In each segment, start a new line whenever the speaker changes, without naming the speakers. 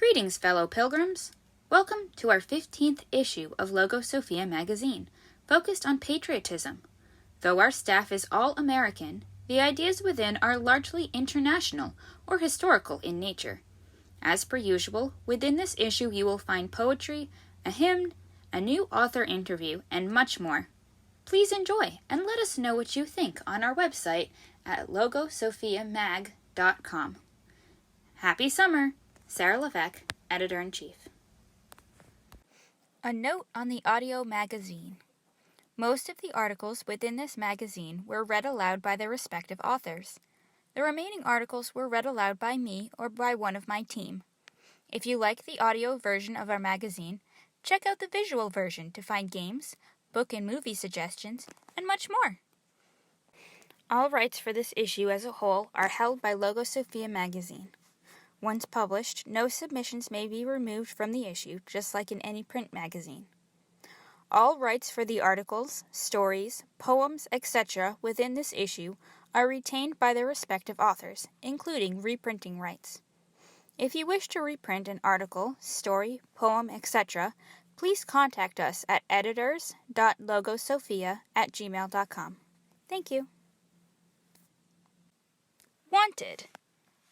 Greetings, fellow pilgrims! Welcome to our 15th issue of LogoSophia magazine, focused on patriotism. Though our staff is all American, the ideas within are largely international or historical in nature. As per usual, within this issue you will find poetry, a hymn, a new author interview, and much more. Please enjoy and let us know what you think on our website at LogoSophiaMag.com. Happy summer! Sarah Levesque, Editor-in-Chief. A note on the audio magazine. Most of the articles within this magazine were read aloud by their respective authors. The remaining articles were read aloud by me or by one of my team. If you like the audio version of our magazine, check out the visual version to find games, book and movie suggestions, and much more. All rights for this issue as a whole are held by LogoSophia magazine. Once published, no submissions may be removed from the issue, just like in any print magazine. All rights for the articles, stories, poems, etc. within this issue are retained by their respective authors, including reprinting rights. If you wish to reprint an article, story, poem, etc., please contact us at editors.logosophia@gmail.com. Thank you. Wanted.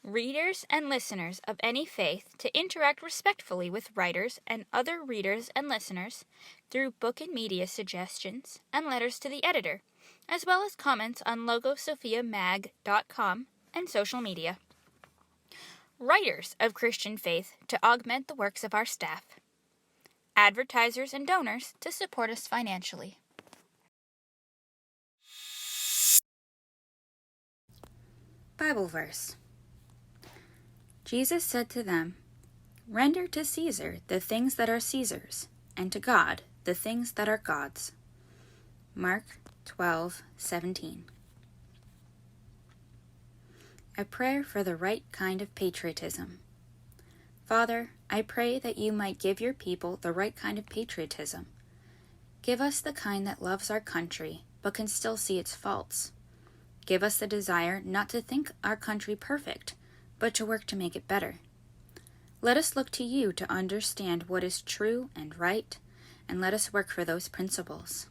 Readers and listeners of any faith to interact respectfully with writers and other readers and listeners through book and media suggestions and letters to the editor, as well as comments on LogoSophiaMag.com and social media. Writers of Christian faith to augment the works of our staff. Advertisers and donors to support us financially. Bible verse. Jesus said to them, "Render to Caesar the things that are Caesar's, and to God the things that are God's." Mark 12:17. A prayer for the right kind of patriotism. Father, I pray that you might give your people the right kind of patriotism. Give us the kind that loves our country, but can still see its faults. Give us the desire not to think our country perfect, but to work to make it better. Let us look to you to understand what is true and right, and let us work for those principles.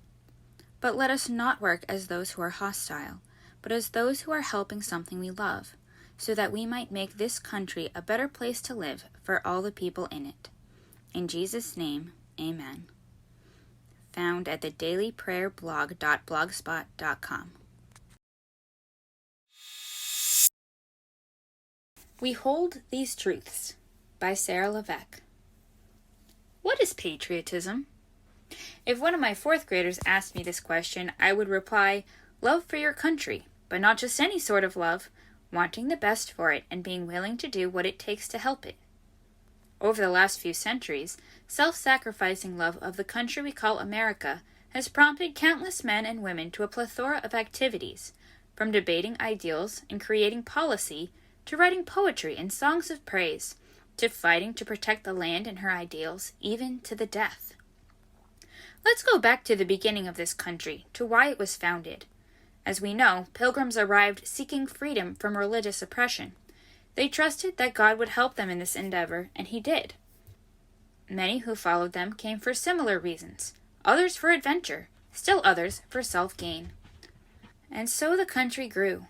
But let us not work as those who are hostile, but as those who are helping something we love, so that we might make this country a better place to live for all the people in it. In Jesus' name, amen. Found at the dailyprayerblog.blogspot.com. We Hold These Truths by Sarah Levesque. What is patriotism? If one of my fourth graders asked me this question, I would reply, love for your country, but not just any sort of love, wanting the best for it and being willing to do what it takes to help it. Over the last few centuries, self-sacrificing love of the country we call America has prompted countless men and women to a plethora of activities, from debating ideals and creating policy to writing poetry and songs of praise, to fighting to protect the land and her ideals, even to the death. Let's go back to the beginning of this country, to why it was founded. As we know, pilgrims arrived seeking freedom from religious oppression. They trusted that God would help them in this endeavor, and he did. Many who followed them came for similar reasons, others for adventure, still others for self-gain. And so the country grew.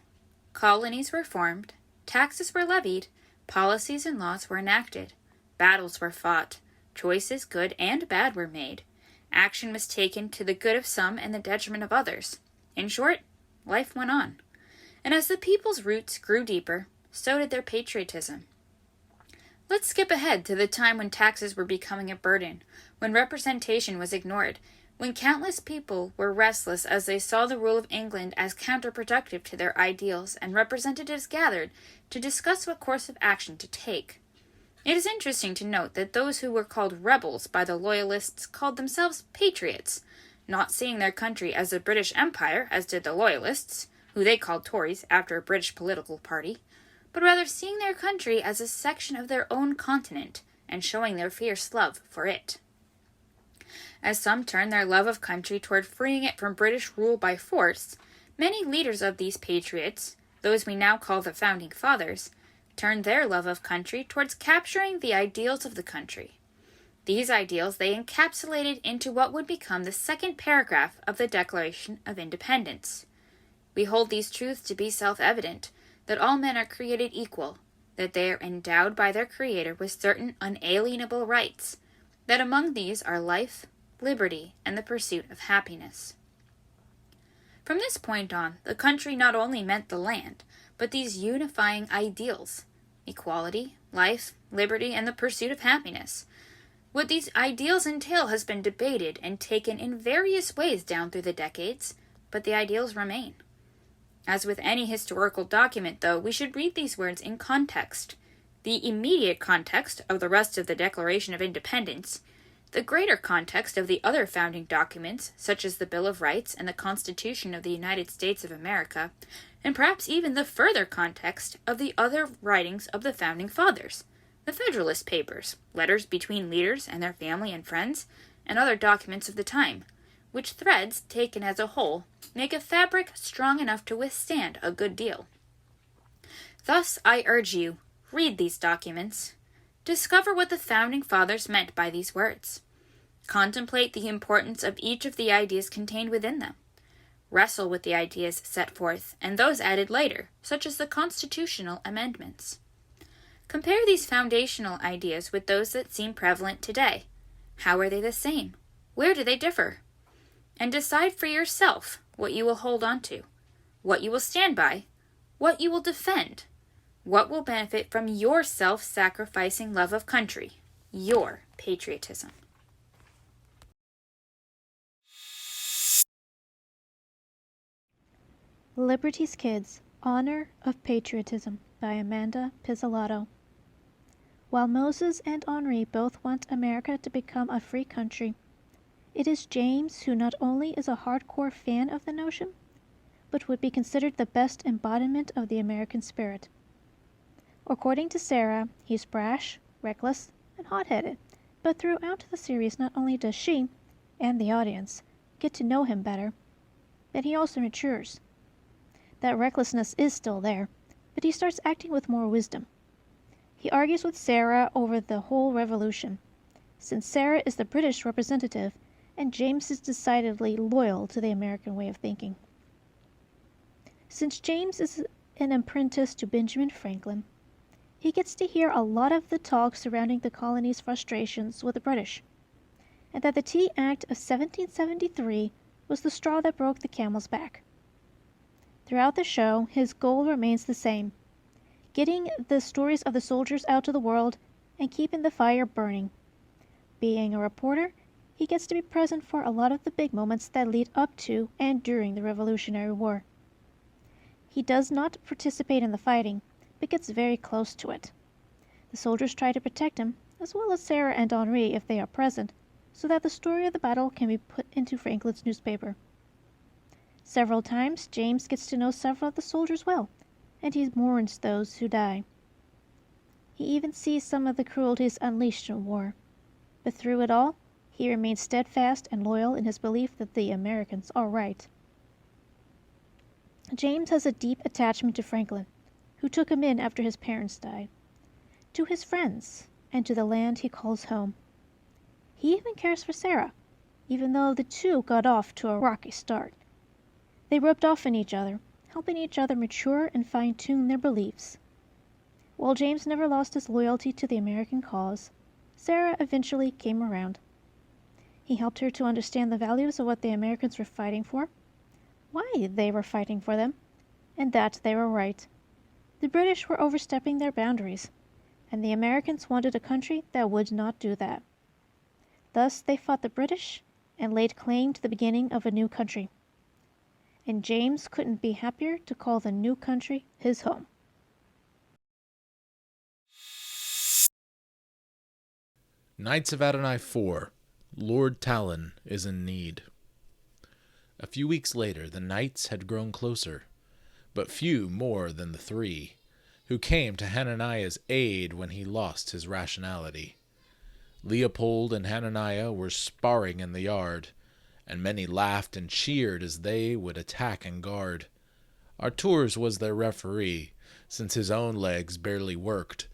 Colonies were formed, taxes were levied, policies and laws were enacted, battles were fought, choices good and bad were made, action was taken to the good of some and the detriment of others. In short, life went on. And as the people's roots grew deeper, so did their patriotism. Let's skip ahead to the time when taxes were becoming a burden, when representation was ignored, when countless people were restless as they saw the rule of England as counterproductive to their ideals, and representatives gathered to discuss what course of action to take. It is interesting to note that those who were called rebels by the Loyalists called themselves patriots, not seeing their country as the British Empire, as did the Loyalists, who they called Tories after a British political party, but rather seeing their country as a section of their own continent, and showing their fierce love for it. As some turned their love of country toward freeing it from British rule by force, many leaders of these patriots, those we now call the Founding Fathers, turned their love of country towards capturing the ideals of the country. These ideals they encapsulated into what would become the second paragraph of the Declaration of Independence. We hold these truths to be self-evident, that all men are created equal, that they are endowed by their Creator with certain unalienable rights, that among these are life, liberty, and the pursuit of happiness. From this point on, the country not only meant the land, but these unifying ideals: equality, life, liberty, and the pursuit of happiness. What these ideals entail has been debated and taken in various ways down through the decades, but the ideals remain. As with any historical document, though, we should read these words in context: the immediate context of the rest of the Declaration of Independence, the greater context of the other founding documents, such as the Bill of Rights and the Constitution of the United States of America, and perhaps even the further context of the other writings of the Founding Fathers, the Federalist Papers, letters between leaders and their family and friends, and other documents of the time, which threads, taken as a whole, make a fabric strong enough to withstand a good deal. Thus, I urge you, read these documents. Discover what the Founding Fathers meant by these words. Contemplate the importance of each of the ideas contained within them. Wrestle with the ideas set forth, and those added later, such as the constitutional amendments. Compare these foundational ideas with those that seem prevalent today. How are they the same? Where do they differ? And decide for yourself what you will hold on to, what you will stand by, what you will defend, what will benefit from your self-sacrificing love of country, your patriotism.
Liberty's Kids, Honor of Patriotism by Amanda Pizzolatto. While Moses and Henri both want America to become a free country, it is James who not only is a hardcore fan of the notion, but would be considered the best embodiment of the American spirit. According to Sarah, he's brash, reckless, and hot-headed, but throughout the series not only does she, and the audience, get to know him better, but he also matures. That recklessness is still there, but he starts acting with more wisdom. He argues with Sarah over the whole revolution, since Sarah is the British representative and James is decidedly loyal to the American way of thinking. Since James is an apprentice to Benjamin Franklin, he gets to hear a lot of the talk surrounding the colony's frustrations with the British, and that the Tea Act of 1773 was the straw that broke the camel's back. Throughout the show, his goal remains the same: getting the stories of the soldiers out to the world and keeping the fire burning. Being a reporter, he gets to be present for a lot of the big moments that lead up to and during the Revolutionary War. He does not participate in the fighting, but gets very close to it. The soldiers try to protect him, as well as Sarah and Henri if they are present, so that the story of the battle can be put into Franklin's newspaper. Several times, James gets to know several of the soldiers well, and he mourns those who die. He even sees some of the cruelties unleashed in war, but through it all, he remains steadfast and loyal in his belief that the Americans are right. James has a deep attachment to Franklin, who took him in after his parents died, to his friends, and to the land he calls home. He even cares for Sarah, even though the two got off to a rocky start. They rubbed off on each other, helping each other mature and fine-tune their beliefs. While James never lost his loyalty to the American cause, Sarah eventually came around. He helped her to understand the values of what the Americans were fighting for, why they were fighting for them, and that they were right. The British were overstepping their boundaries, and the Americans wanted a country that would not do that. Thus they fought the British and laid claim to the beginning of a new country. And James couldn't be happier to call the new country his home.
Knights of Adonai 4. Lord Talon is in need. A few weeks later, the knights had grown closer, but few more than the three, who came to Hananiah's aid when he lost his rationality. Leopold and Hananiah were sparring in the yard, and many laughed and cheered as they would attack and guard. Artours was their referee, since his own legs barely worked,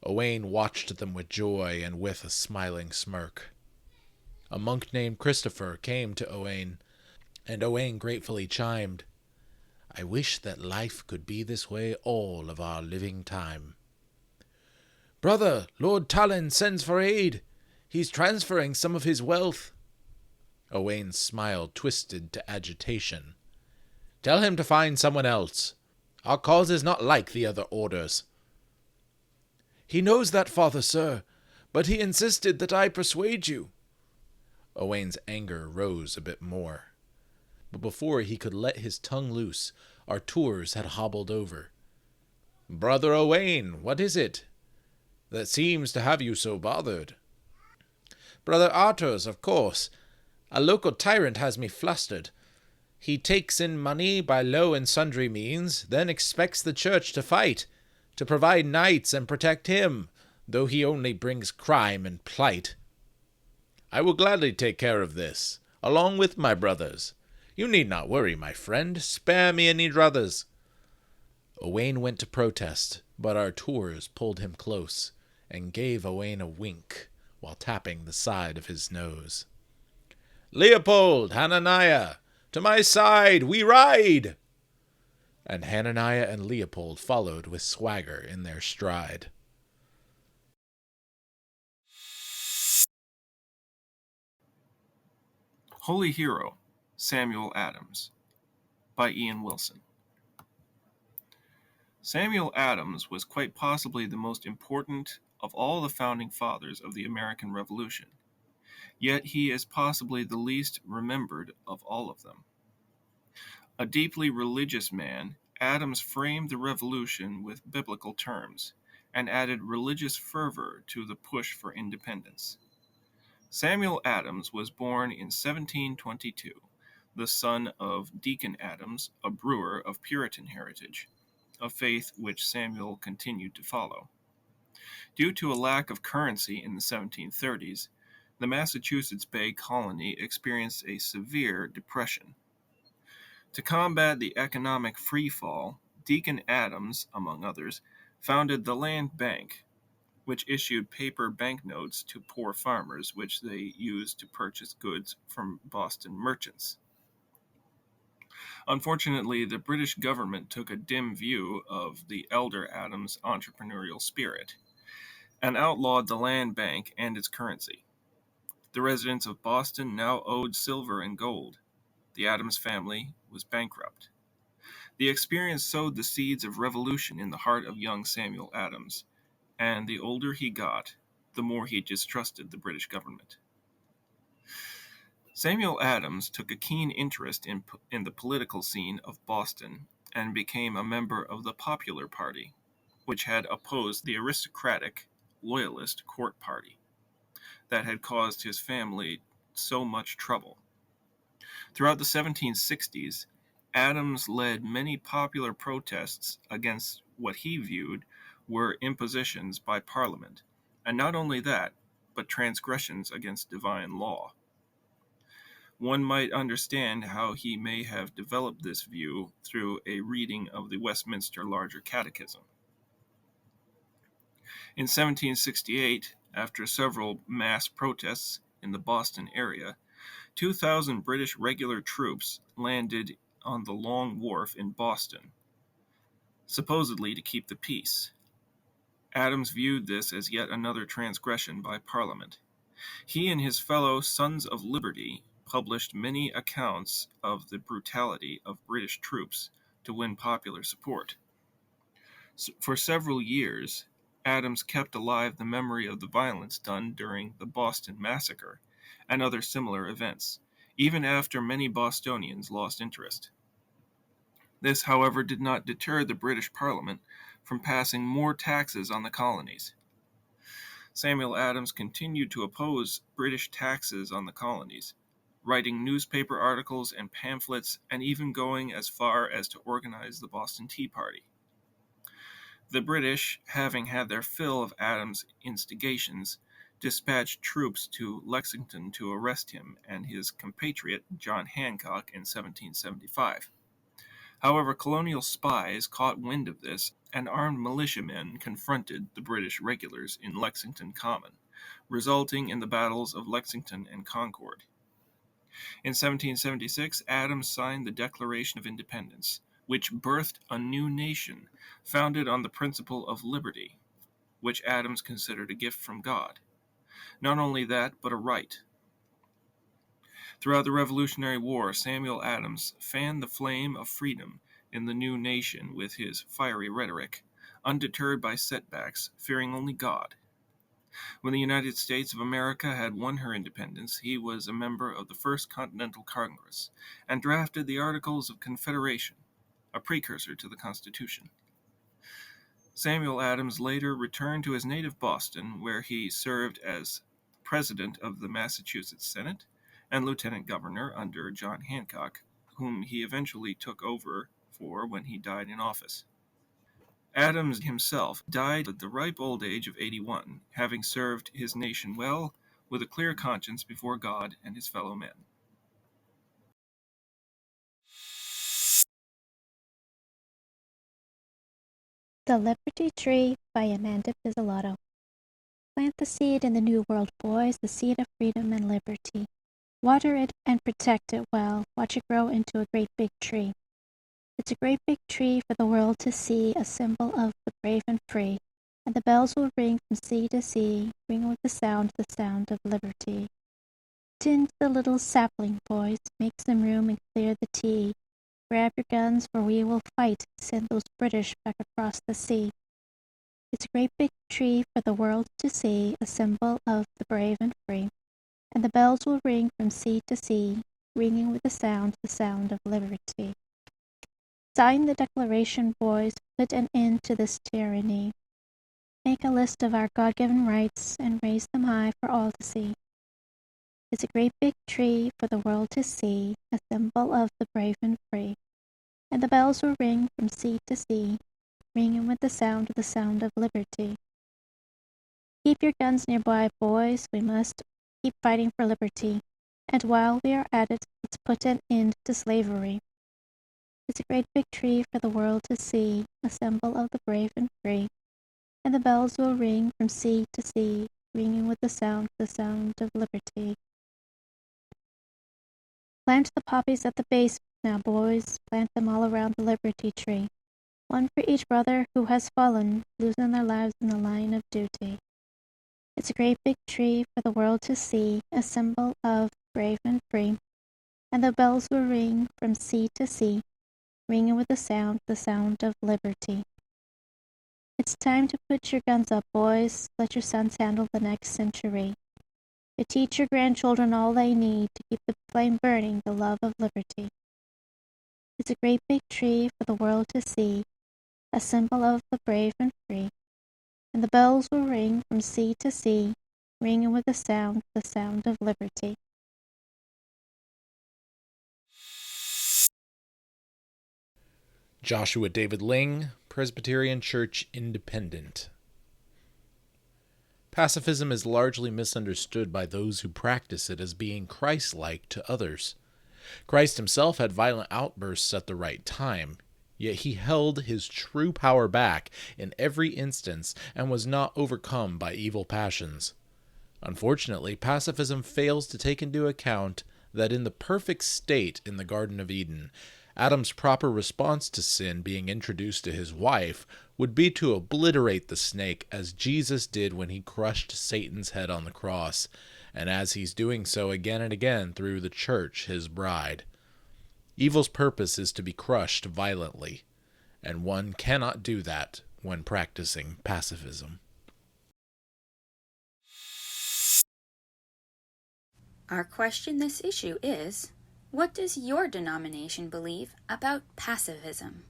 Owain watched them with joy and with a smiling smirk. A monk named Christopher came to Owain, and Owain gratefully chimed, "I wish that life could be this way all of our living time." "Brother, Lord Talon sends for aid. He's transferring some of his wealth." Owain's smile twisted to agitation. "Tell him to find someone else. Our cause is not like the other orders." "He knows that, father, sir, but he insisted that I persuade you." Owain's anger rose a bit more. But before he could let his tongue loose, Artours had hobbled over. "Brother Owain, what is it that seems to have you so bothered?" "Brother Artours, of course. A local tyrant has me flustered. He takes in money by low and sundry means, then expects the church to fight, to provide knights and protect him, though he only brings crime and plight. I will gladly take care of this, along with my brothers. You need not worry, my friend. Spare me any druthers." Owain went to protest, but Artours pulled him close, and gave Owain a wink, while tapping the side of his nose. "Leopold, Hananiah, to my side we ride!" And Hananiah and Leopold followed with swagger in their stride.
Holy Hero, Samuel Adams, by Ian Wilson. Samuel Adams was quite possibly the most important of all the founding fathers of the American Revolution, yet he is possibly the least remembered of all of them. A deeply religious man, Adams framed the Revolution with biblical terms and added religious fervor to the push for independence. Samuel Adams was born in 1722, the son of Deacon Adams, a brewer of Puritan heritage, a faith which Samuel continued to follow. Due to a lack of currency in the 1730s, the Massachusetts Bay Colony experienced a severe depression. To combat the economic freefall, Deacon Adams, among others, founded the Land Bank, which issued paper banknotes to poor farmers, which they used to purchase goods from Boston merchants. Unfortunately, the British government took a dim view of the elder Adams' entrepreneurial spirit and outlawed the land bank and its currency. The residents of Boston now owed silver and gold. The Adams family was bankrupt. The experience sowed the seeds of revolution in the heart of young Samuel Adams, and the older he got, the more he distrusted the British government. Samuel Adams took a keen interest in the political scene of Boston and became a member of the Popular Party, which had opposed the aristocratic, loyalist court party that had caused his family so much trouble. Throughout the 1760s, Adams led many popular protests against what he viewed were impositions by Parliament, and not only that, but transgressions against divine law. One might understand how he may have developed this view through a reading of the Westminster Larger Catechism. In 1768, after several mass protests in the Boston area, 2,000 British regular troops landed on the Long Wharf in Boston, supposedly to keep the peace. Adams viewed this as yet another transgression by Parliament. He and his fellow Sons of Liberty published many accounts of the brutality of British troops to win popular support. For several years, Adams kept alive the memory of the violence done during the Boston Massacre and other similar events, even after many Bostonians lost interest. This, however, did not deter the British Parliament from passing more taxes on the colonies. Samuel Adams continued to oppose British taxes on the colonies, writing newspaper articles and pamphlets, and even going as far as to organize the Boston Tea Party. The British, having had their fill of Adams' instigations, dispatched troops to Lexington to arrest him and his compatriot John Hancock in 1775. However, colonial spies caught wind of this and armed militiamen confronted the British regulars in Lexington Common, resulting in the battles of Lexington and Concord. In 1776, Adams signed the Declaration of Independence, which birthed a new nation founded on the principle of liberty, which Adams considered a gift from God. Not only that, but a right. Throughout the Revolutionary War, Samuel Adams fanned the flame of freedom in the new nation with his fiery rhetoric, undeterred by setbacks, fearing only God. When the United States of America had won her independence, he was a member of the First Continental Congress and drafted the Articles of Confederation, a precursor to the Constitution. Samuel Adams later returned to his native Boston, where he served as president of the Massachusetts Senate and lieutenant governor under John Hancock, whom he eventually took over for when he died in office. Adams himself died at the ripe old age of 81, having served his nation well, with a clear conscience before God and his fellow men.
The Liberty Tree by Amanda Pizzolatto. Plant the seed in the New World, boys, the seed of freedom and liberty. Water it and protect it well. Watch it grow into a great big tree. It's a great big tree for the world to see, a symbol of the brave and free. And the bells will ring from sea to sea, ring with the sound of liberty. Tend the little sapling, boys, make some room and clear the tea. Grab your guns, for we will fight, send those British back across the sea. It's a great big tree for the world to see, a symbol of the brave and free. And the bells will ring from sea to sea, ringing with the sound of liberty. Sign the Declaration, boys, put an end to this tyranny. Make a list of our God-given rights and raise them high for all to see. It's a great big tree for the world to see, a symbol of the brave and free. And the bells will ring from sea to sea, ringing with the sound of liberty. Keep your guns nearby, boys, we must keep fighting for liberty. And while we are at it, let's put an end to slavery. It's a great big tree for the world to see, a symbol of the brave and free. And the bells will ring from sea to sea, ringing with the sound of liberty. Plant the poppies at the base now, boys, plant them all around the Liberty Tree. One for each brother who has fallen, losing their lives in the line of duty. It's a great big tree for the world to see, a symbol of brave and free. And the bells will ring from sea to sea, ringing with the sound of liberty. It's time to put your guns up, boys. Let your sons handle the next century. To teach your grandchildren all they need to keep the flame burning, the love of liberty. It's a great big tree for the world to see, a symbol of the brave and free. And the bells will ring from sea to sea, ringing with the sound of liberty.
Joshua David Ling, Presbyterian Church Independent. Pacifism is largely misunderstood by those who practice it as being Christ-like to others. Christ himself had violent outbursts at the right time, yet he held his true power back in every instance and was not overcome by evil passions. Unfortunately, pacifism fails to take into account that in the perfect state in the Garden of Eden, Adam's proper response to sin being introduced to his wife would be to obliterate the snake as Jesus did when he crushed Satan's head on the cross, and as he's doing so again and again through the church, his bride. Evil's purpose is to be crushed violently, and one cannot do that when practicing pacifism.
Our question this issue is, what does your denomination believe about pacifism?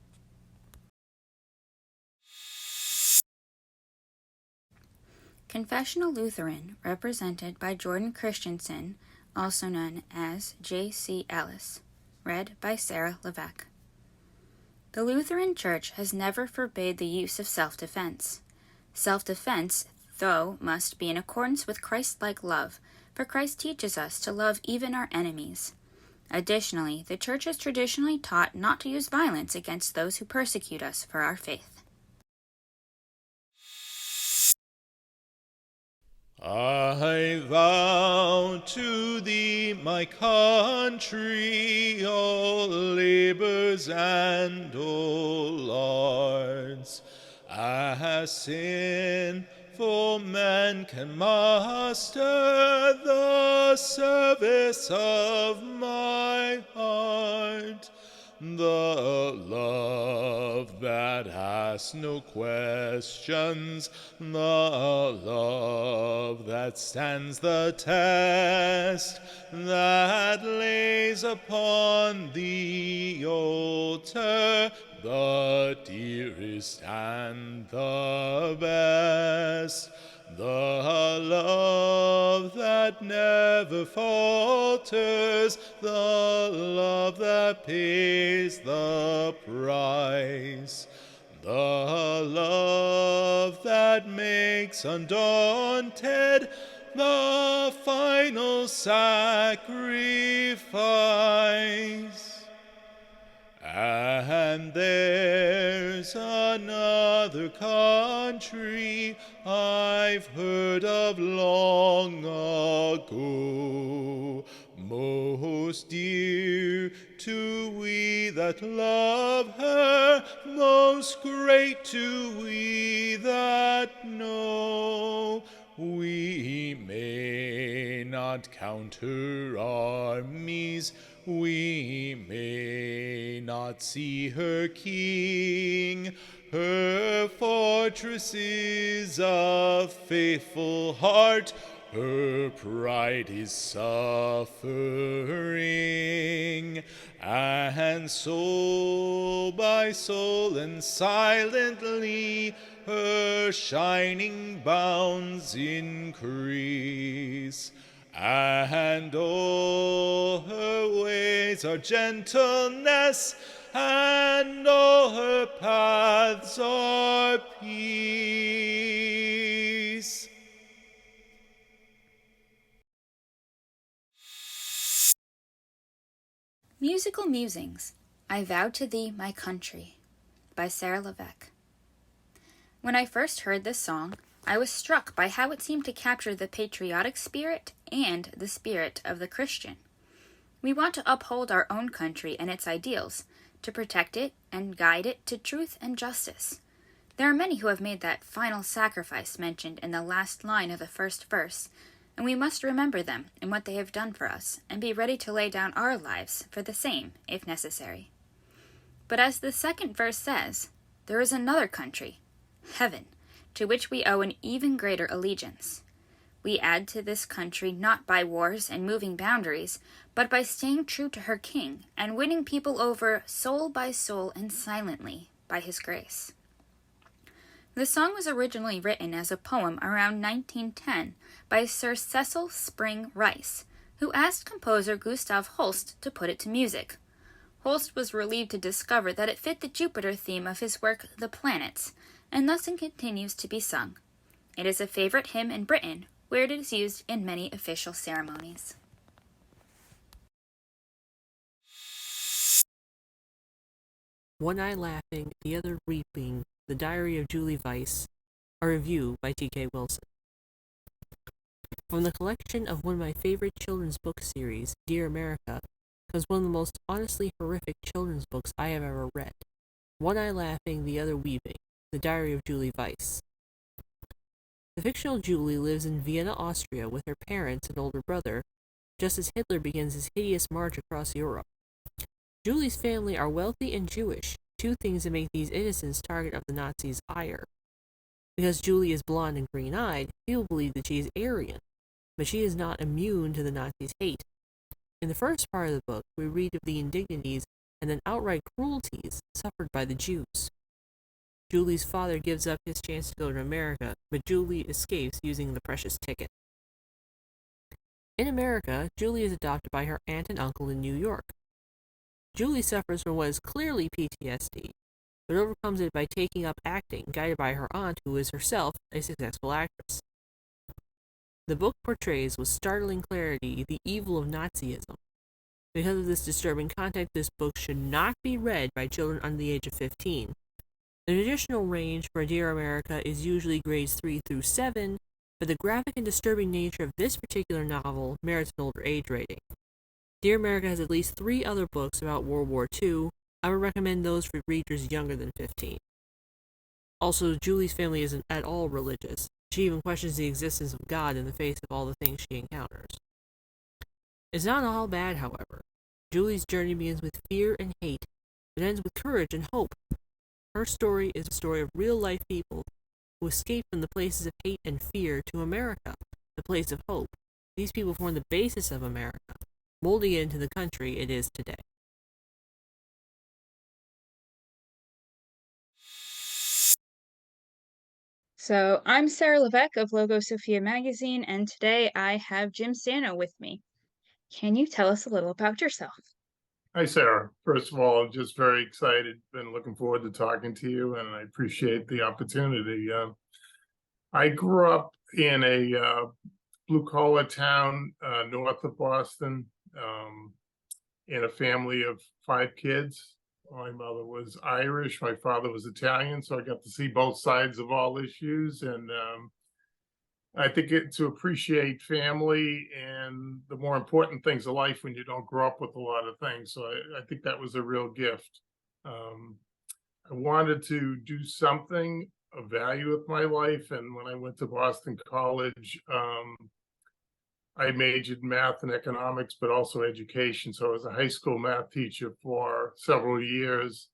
Confessional Lutheran, represented by Jordan Christensen, also known as J.C. Ellis, read by Sarah Levesque. The Lutheran Church has never forbade the use of self-defense. Self-defense, though, must be in accordance with Christ-like love, for Christ teaches us to love even our enemies. Additionally, the Church has traditionally taught not to use violence against those who persecute us for our faith.
I vow to thee, my country, all labors and all arts, as sinful men can master the service of my heart. The love that asks no questions, the love that stands the test, that lays upon the altar the dearest and the best. The love that never falters, the love that pays the price, the love that makes undaunted the final sacrifice. And there's another country I've heard of long ago, most dear to we that love her, most great to we that know. We may not count her armies, we may not see her king, her fortress is a faithful heart, her pride is suffering, and soul by soul and silently her shining bounds increase. And all her ways are gentleness, and all her paths are peace.
Musical Musings, I Vow to Thee, My Country, by Sarah Levesque. When I first heard this song, I was struck by how it seemed to capture the patriotic spirit and the spirit of the Christian. We want to uphold our own country and its ideals, to protect it and guide it to truth and justice. There are many who have made that final sacrifice mentioned in the last line of the first verse, and we must remember them and what they have done for us, and be ready to lay down our lives for the same, if necessary. But as the second verse says, there is another country, heaven, to which we owe an even greater allegiance. We add to this country not by wars and moving boundaries, but by staying true to her king and winning people over soul by soul and silently by his grace. The song was originally written as a poem around 1910 by Sir Cecil Spring Rice, who asked composer Gustav Holst to put it to music. Holst was relieved to discover that it fit the Jupiter theme of his work The Planets, and thus it continues to be sung. It is a favorite hymn in Britain, where it is used in many official ceremonies.
One Eye Laughing, the Other Weeping, The Diary of Julie Weiss, a review by T.K. Wilson. From the collection of one of my favorite children's book series, Dear America, comes one of the most honestly horrific children's books I have ever read. One Eye Laughing, the Other Weeping, The Diary of Julie Weiss. The fictional Julie lives in Vienna, Austria, with her parents and older brother, just as Hitler begins his hideous march across Europe. Julie's family are wealthy and Jewish, two things that make these innocents target of the Nazis' ire. Because Julie is blonde and green-eyed, people believe that she is Aryan, but she is not immune to the Nazis' hate. In the first part of the book, we read of the indignities and then outright cruelties suffered by the Jews. Julie's father gives up his chance to go to America, but Julie escapes using the precious ticket. In America, Julie is adopted by her aunt and uncle in New York. Julie suffers from what is clearly PTSD, but overcomes it by taking up acting, guided by her aunt, who is herself a successful actress. The book portrays with startling clarity the evil of Nazism. Because of this disturbing content, this book should not be read by children under the age of 15. The traditional range for Dear America is usually grades 3 through 7, but the graphic and disturbing nature of this particular novel merits an older age rating. Dear America has at least 3 other books about World War II. I would recommend those for readers younger than 15. Also, Julie's family isn't at all religious. She even questions the existence of God in the face of all the things she encounters. It's not all bad, however. Julie's journey begins with fear and hate, but ends with courage and hope. Her story is a story of real-life people who escaped from the places of hate and fear to America, the place of hope. These people form the basis of America, molding it into the country it is today.
So, I'm Sarah Levesque of LogoSophia magazine, and today I have Jim Sano with me. Can you tell us a little about yourself?
Hi, Sarah. First of all, I'm just very excited. Been looking forward to talking to you, and I appreciate the opportunity. I grew up in a blue-collar town north of Boston, in a family of 5 kids. My mother was Irish, my father was Italian, so I got to see both sides of all issues. And I think to appreciate family and the more important things of life when you don't grow up with a lot of things. So I think that was a real gift. I wanted to do something of value with my life. And when I went to Boston College, I majored in math and economics, but also education. So I was a high school math teacher for several years.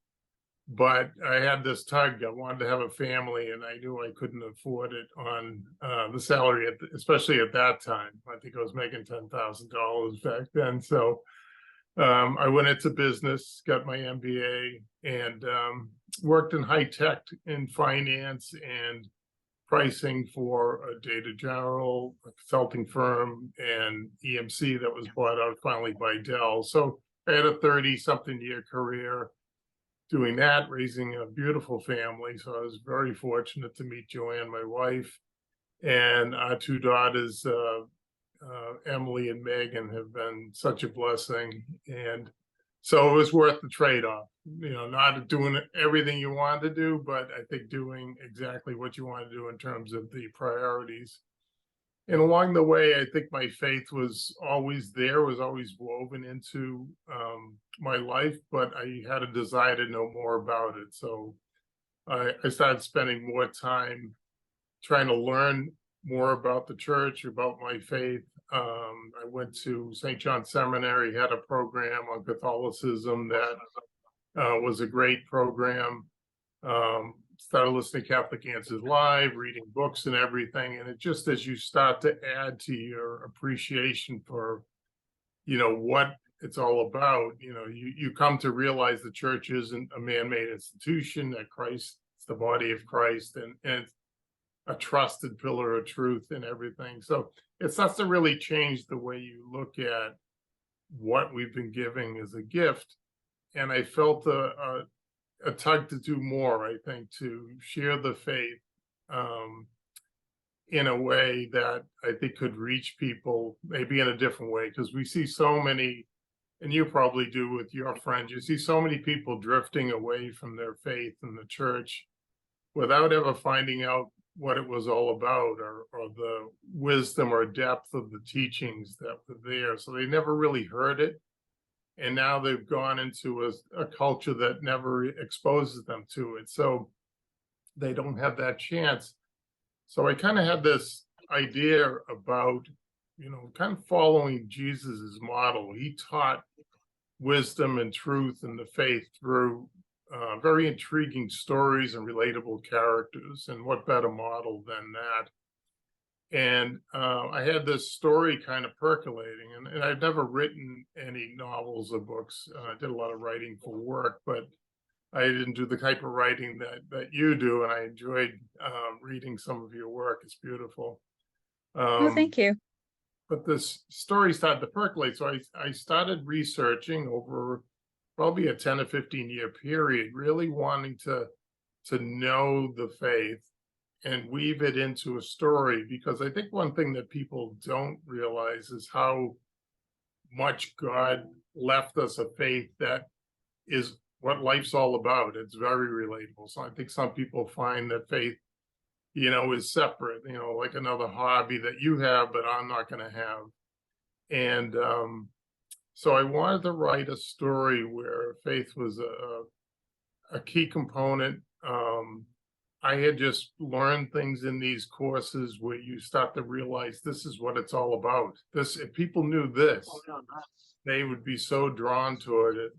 But I had this tug. I wanted to have a family, and I knew I couldn't afford it on the salary, especially at that time. I think I was making $10,000 back then. So I went into business, got my MBA, and worked in high tech in finance and pricing for a Data General, a consulting firm, and EMC that was bought out finally by Dell. So I had a 30-something year career doing that, raising a beautiful family. So I was very fortunate to meet Joanne, my wife, and our 2 daughters, Emily and Megan, have been such a blessing. And so it was worth the trade-off, not doing everything you wanted to do, but I think doing exactly what you want to do in terms of the priorities. And along the way, I think my faith was always there, was always woven into my life, but I had a desire to know more about it. So I started spending more time trying to learn more about the church, about my faith. I went to St. John Seminary, had a program on Catholicism that was a great program. Started listening to Catholic Answers Live, reading books and everything. And it just, as you start to add to your appreciation for, what it's all about, you come to realize the church isn't a man-made institution, that Christ is the body of Christ, and it's a trusted pillar of truth and everything. So it starts to really change the way you look at what we've been giving as a gift. And I felt a tug to do more, I think, to share the faith in a way that I think could reach people maybe in a different way. Because we see so many, and you probably do with your friends, you see so many people drifting away from their faith in the church without ever finding out what it was all about, or the wisdom or depth of the teachings that were there. So they never really heard it. And now they've gone into a culture that never exposes them to it. So they don't have that chance. So I kind of had this idea about, kind of following Jesus's model. He taught wisdom and truth and the faith through very intriguing stories and relatable characters. And what better model than that? And I had this story kind of percolating, and I've never written any novels or books. I did a lot of writing for work, but I didn't do the type of writing that you do, and I enjoyed reading some of your work. It's beautiful.
Oh, thank you.
But this story started to percolate, so I started researching over probably a 10 or 15 year period, really wanting to know the faith and weave it into a story, because I think one thing that people don't realize is how much God left us a faith that is what life's all about. It's very relatable. So I think some people find that faith, is separate, like another hobby that you have, but I'm not going to have. And so I wanted to write a story where faith was a key component. I had just learned things in these courses where you start to realize this is what it's all about. If people knew this, they would be so drawn toward it.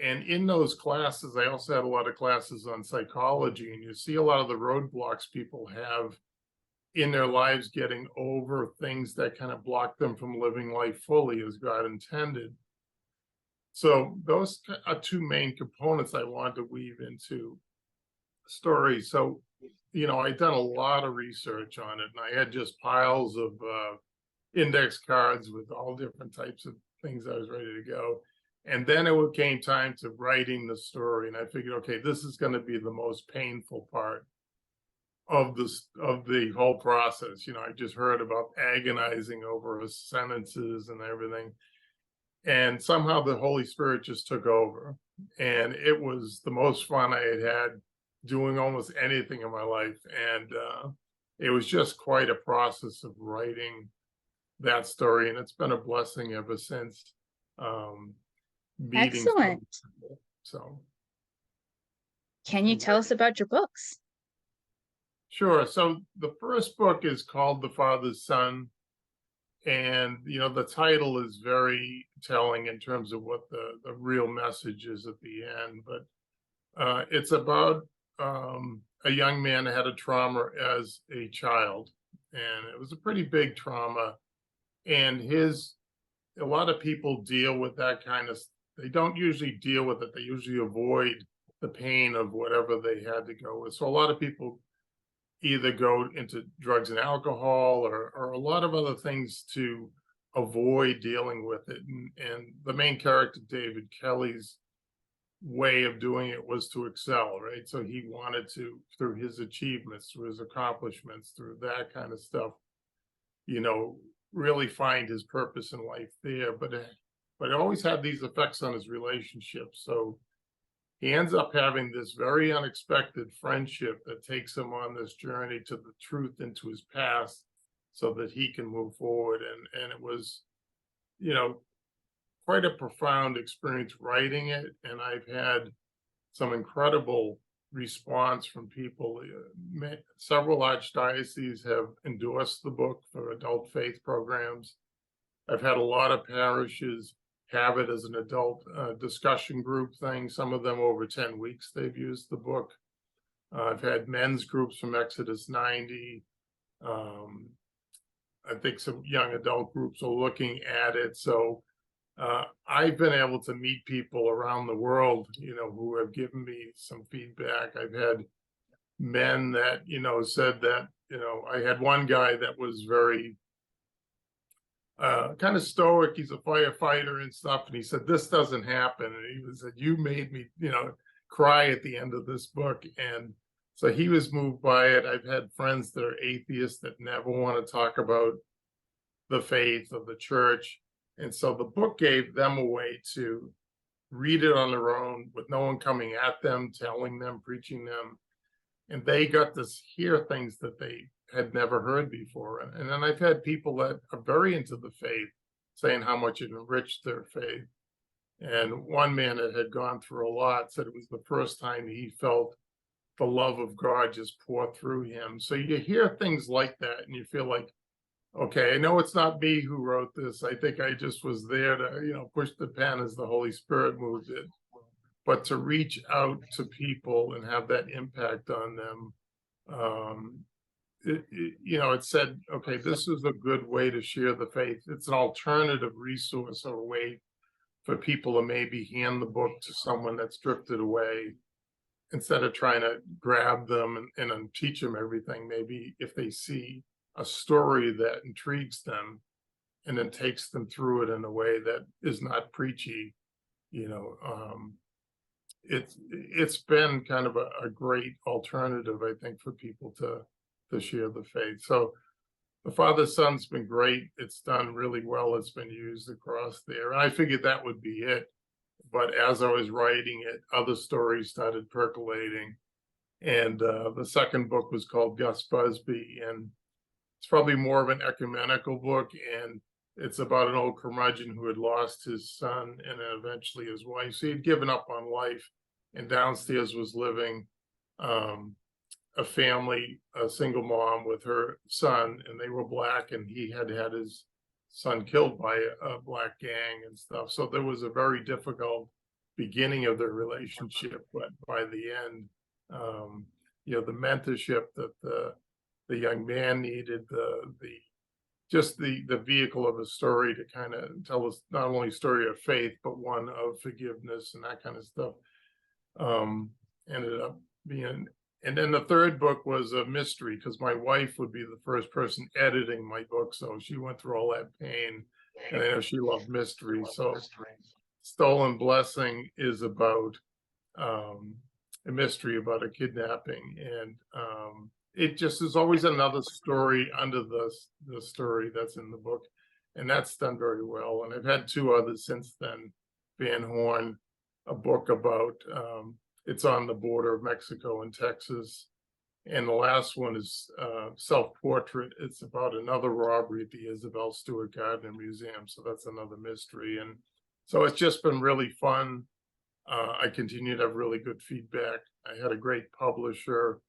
And in those classes, I also had a lot of classes on psychology, and you see a lot of the roadblocks people have in their lives getting over things that kind of block them from living life fully as God intended. So those are two main components I wanted to weave into story. So, I'd done a lot of research on it, and I had just piles of index cards with all different types of things I was ready to go. And then it came time to writing the story, and I figured, okay, this is going to be the most painful part of the whole process. I just heard about agonizing over his sentences and everything. And somehow the Holy Spirit just took over. And it was the most fun I had doing almost anything in my life. And it was just quite a process of writing that story. And it's been a blessing ever since. Meeting
Excellent.
So
can you tell us about your books?
Sure. So the first book is called The Father's Son. And, the title is very telling in terms of what the real message is at the end. But it's about a young man that had a trauma as a child. And it was a pretty big trauma. And a lot of people deal with that kind of, they don't usually deal with it. They usually avoid the pain of whatever they had to go with. So a lot of people either go into drugs and alcohol or a lot of other things to avoid dealing with it. And the main character, David Kelly's way of doing it was to excel, right? So he wanted to, through his achievements, through his accomplishments, through that kind of stuff, really find his purpose in life there. But it always had these effects on his relationships. So he ends up having this very unexpected friendship that takes him on this journey to the truth into his past so that he can move forward. And it was, quite a profound experience writing it. And I've had some incredible response from people. Several archdioceses have endorsed the book for adult faith programs. I've had a lot of parishes have it as an adult discussion group thing. Some of them over 10 weeks they've used the book. I've had men's groups from Exodus 90. I think some young adult groups are looking at it. So I've been able to meet people around the world, who have given me some feedback. I've had men that, said that, I had one guy that was very kind of stoic. He's a firefighter and stuff. And he said, this doesn't happen. And he said, you made me, cry at the end of this book. And so he was moved by it. I've had friends that are atheists that never want to talk about the faith of the church. And so the book gave them a way to read it on their own with no one coming at them, telling them, preaching them. And they got to hear things that they had never heard before. And then I've had people that are very into the faith saying how much it enriched their faith. And one man that had gone through a lot said it was the first time he felt the love of God just pour through him. So you hear things like that and you feel like, okay, I know it's not me who wrote this. I think I just was there to, push the pen as the Holy Spirit moved it. But to reach out to people and have that impact on them, it said, okay, this is a good way to share the faith. It's an alternative resource or a way for people to maybe hand the book to someone that's drifted away instead of trying to grab them and teach them everything. Maybe if they see a story that intrigues them and then takes them through it in a way that is not preachy, it's been kind of a great alternative, I think, for people to share the faith. So the Father's Son's been great. It's done really well. It's been used across there. And I figured that would be it. But as I was writing it, other stories started percolating. And the second book was called Gus Busby, and it's probably more of an ecumenical book, and it's about an old curmudgeon who had lost his son and eventually his wife. So he'd given up on life, and downstairs was living a family, a single mom with her son, and they were black, and he had had his son killed by a black gang and stuff. So there was a very difficult beginning of their relationship, but by the end, you know, the mentorship that the young man needed, the vehicle of a story to kind of tell us not only a story of faith, but one of forgiveness and that kind of stuff, ended up being. And then the third book was a mystery, because my wife would be the first person editing my book, so she went through all that pain, and I know she loved mysteries. So Stolen Blessing is about a mystery about a kidnapping, and it just is always another story under the story that's in the book, and that's done very well. And I've had two others since then. Van Horn, a book about it's on the border of Mexico and Texas, and the last one is Self-Portrait. It's about another robbery at the Isabel Stewart Gardner Museum, so that's another mystery. And so it's just been really fun. I continue to have really good feedback. I had a great publisher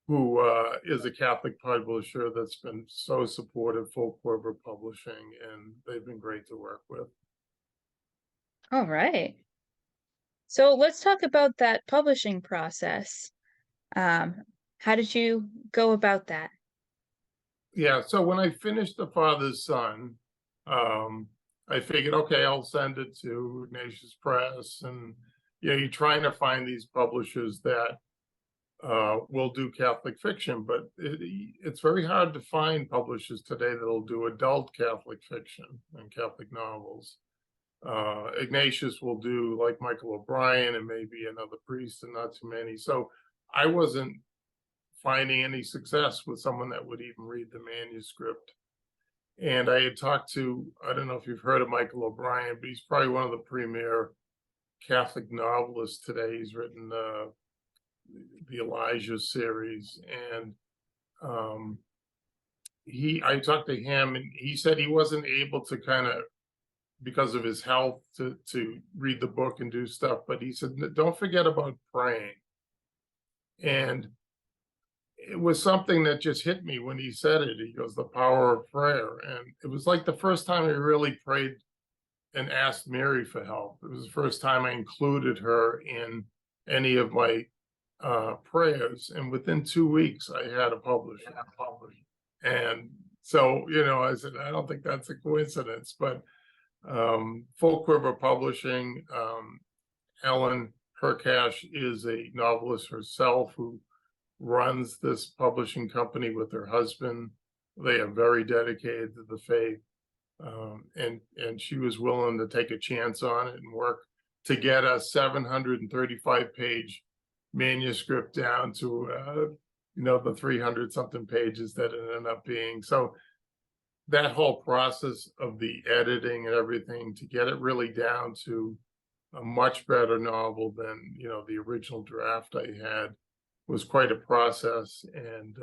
who is a Catholic publisher that's been so supportive, Folk River Publishing, and they've been great to work with.
All right. So let's talk about that publishing process. How did you go about that?
Yeah, so when I finished The Father's Son, I figured, okay, I'll send it to Ignatius Press, and you're trying to find these publishers that will do Catholic fiction, but it's very hard to find publishers today that'll do adult Catholic fiction and Catholic novels. Ignatius will do like Michael O'Brien and maybe another priest, and not too many. So I wasn't finding any success with someone that would even read the manuscript. And I had talked to, I don't know if you've heard of Michael O'Brien, but he's probably one of the premier Catholic novelists today. He's written the Elijah series, and I talked to him, and he said he wasn't able to kind of, because of his health, to read the book and do stuff, but he said, don't forget about praying. And it was something that just hit me when he said it. He goes, the power of prayer. And it was like the first time I really prayed and asked Mary for help. It was the first time I included her in any of my prayers. And within 2 weeks, I had a publisher. And so, I said, I don't think that's a coincidence, but Folk River Publishing, Ellen Hercash is a novelist herself who runs this publishing company with her husband. They are very dedicated to the faith, and she was willing to take a chance on it and work to get a 735-page manuscript down to the 300 something pages that it ended up being. So that whole process of the editing and everything to get it really down to a much better novel than the original draft I had was quite a process. And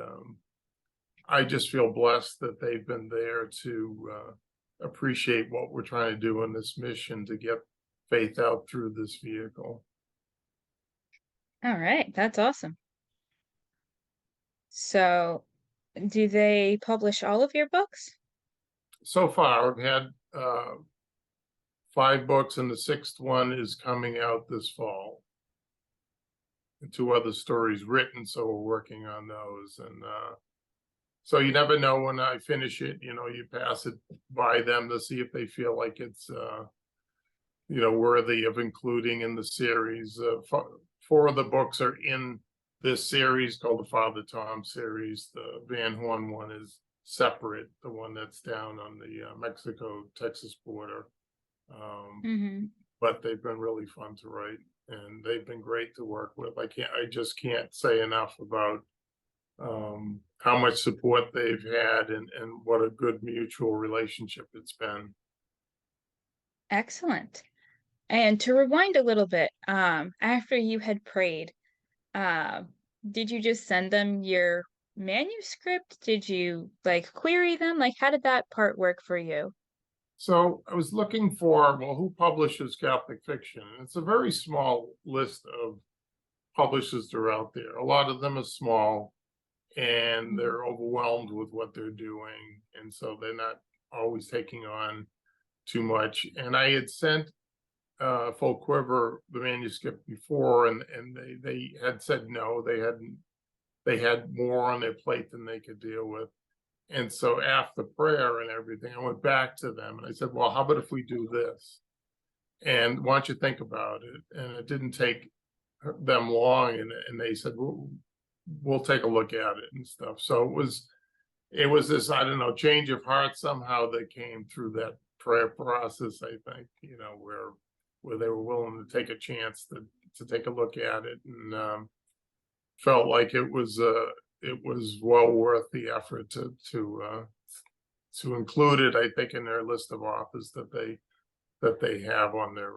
I just feel blessed that they've been there to appreciate what we're trying to do in this mission to get faith out through this vehicle.
All right, that's awesome. So, do they publish all of your books?
So far, I've had 5 books, and the 6th one is coming out this fall. And 2 other stories written, so we're working on those. And so you never know when I finish it. You pass it by them to see if they feel like it's worthy of including in the series. 4 of the books are in this series called the Father Tom series. The Van Horn one is separate, the one that's down on the Mexico-Texas border. But they've been really fun to write, and they've been great to work with. I just can't say enough about how much support they've had and what a good mutual relationship it's been.
Excellent. And to rewind a little bit, after you had prayed, did you just send them your manuscript? Did you like query them? Like, how did that part work for you?
So I was looking for, well, who publishes Catholic fiction? And it's a very small list of publishers that are out there. A lot of them are small and they're overwhelmed with what they're doing. And so they're not always taking on too much. And I had sent Full Quiver the manuscript before, and they had said no, they had more on their plate than they could deal with. And so after prayer and everything, I went back to them and I said, well, how about if we do this? And why don't you think about it? And it didn't take them long, and they said, we'll take a look at it and stuff. So it was this, I don't know, change of heart somehow that came through that prayer process, I think, where they were willing to take a chance to take a look at it, and felt like it was well worth the effort to include it, I think, in their list of authors that they have on their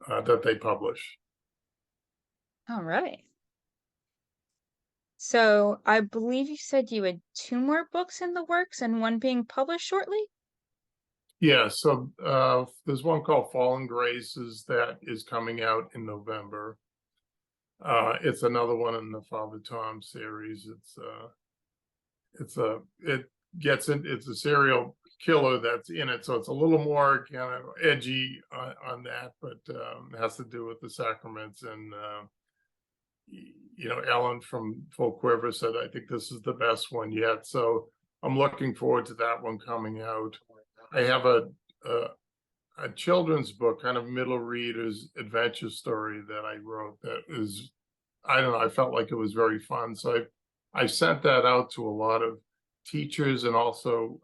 that they publish.
All right. So I believe you said you had 2 more books in the works and one being published shortly?
Yeah, so there's one called Fallen Graces that is coming out in November. It's another one in the Father Tom series. It's a serial killer that's in it, so it's a little more kind of edgy on that, but it has to do with the sacraments. And Ellen from Full Quiver said, I think this is the best one yet. So I'm looking forward to that one coming out. I have a children's book, kind of middle readers adventure story that I wrote that is, I don't know, I felt like it was very fun. So I sent that out to a lot of teachers and also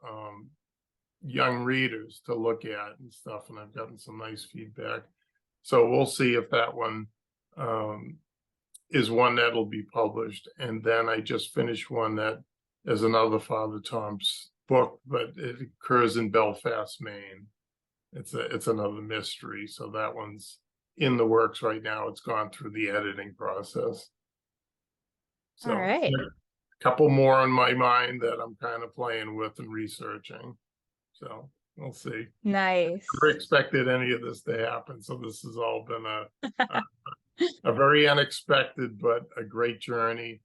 young readers to look at and stuff, and I've gotten some nice feedback. So we'll see if that one is one that'll be published. And then I just finished one that is another Father Tom's book, but it occurs in Belfast, Maine. It's another mystery, so that one's in the works right now. It's gone through the editing process. So
All right.
a couple more on my mind that I'm kind of playing with and researching. So we'll see.
Nice.
Never expected any of this to happen, so this has all been a very unexpected but a great journey.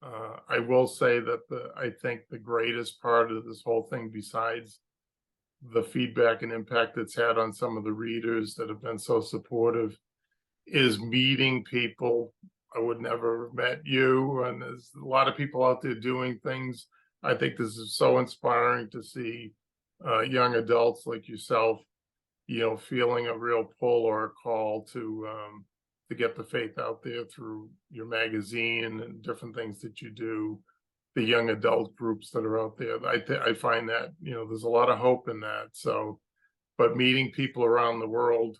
I will say that I think the greatest part of this whole thing, besides the feedback and impact it's had on some of the readers that have been so supportive, is meeting people. I would never have met you, and there's a lot of people out there doing things. I think this is so inspiring to see young adults like yourself, feeling a real pull or a call to get the faith out there through your magazine and different things that you do, the young adult groups that are out there. I find that, there's a lot of hope in that. So, but meeting people around the world,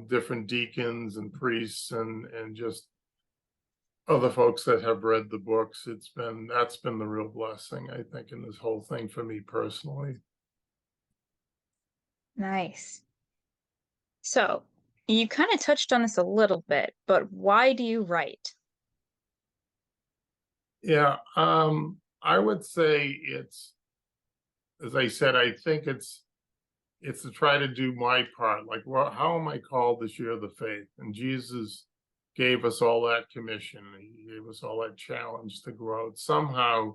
different deacons and priests and just other folks that have read the books, that's been the real blessing, I think, in this whole thing for me personally.
Nice. So you kind of touched on this a little bit, but why do you write?
Yeah, I would say it's, as I said, I think it's to try to do my part. Like, well, how am I called to share the faith? And Jesus gave us all that commission. He gave us all that challenge to grow out somehow,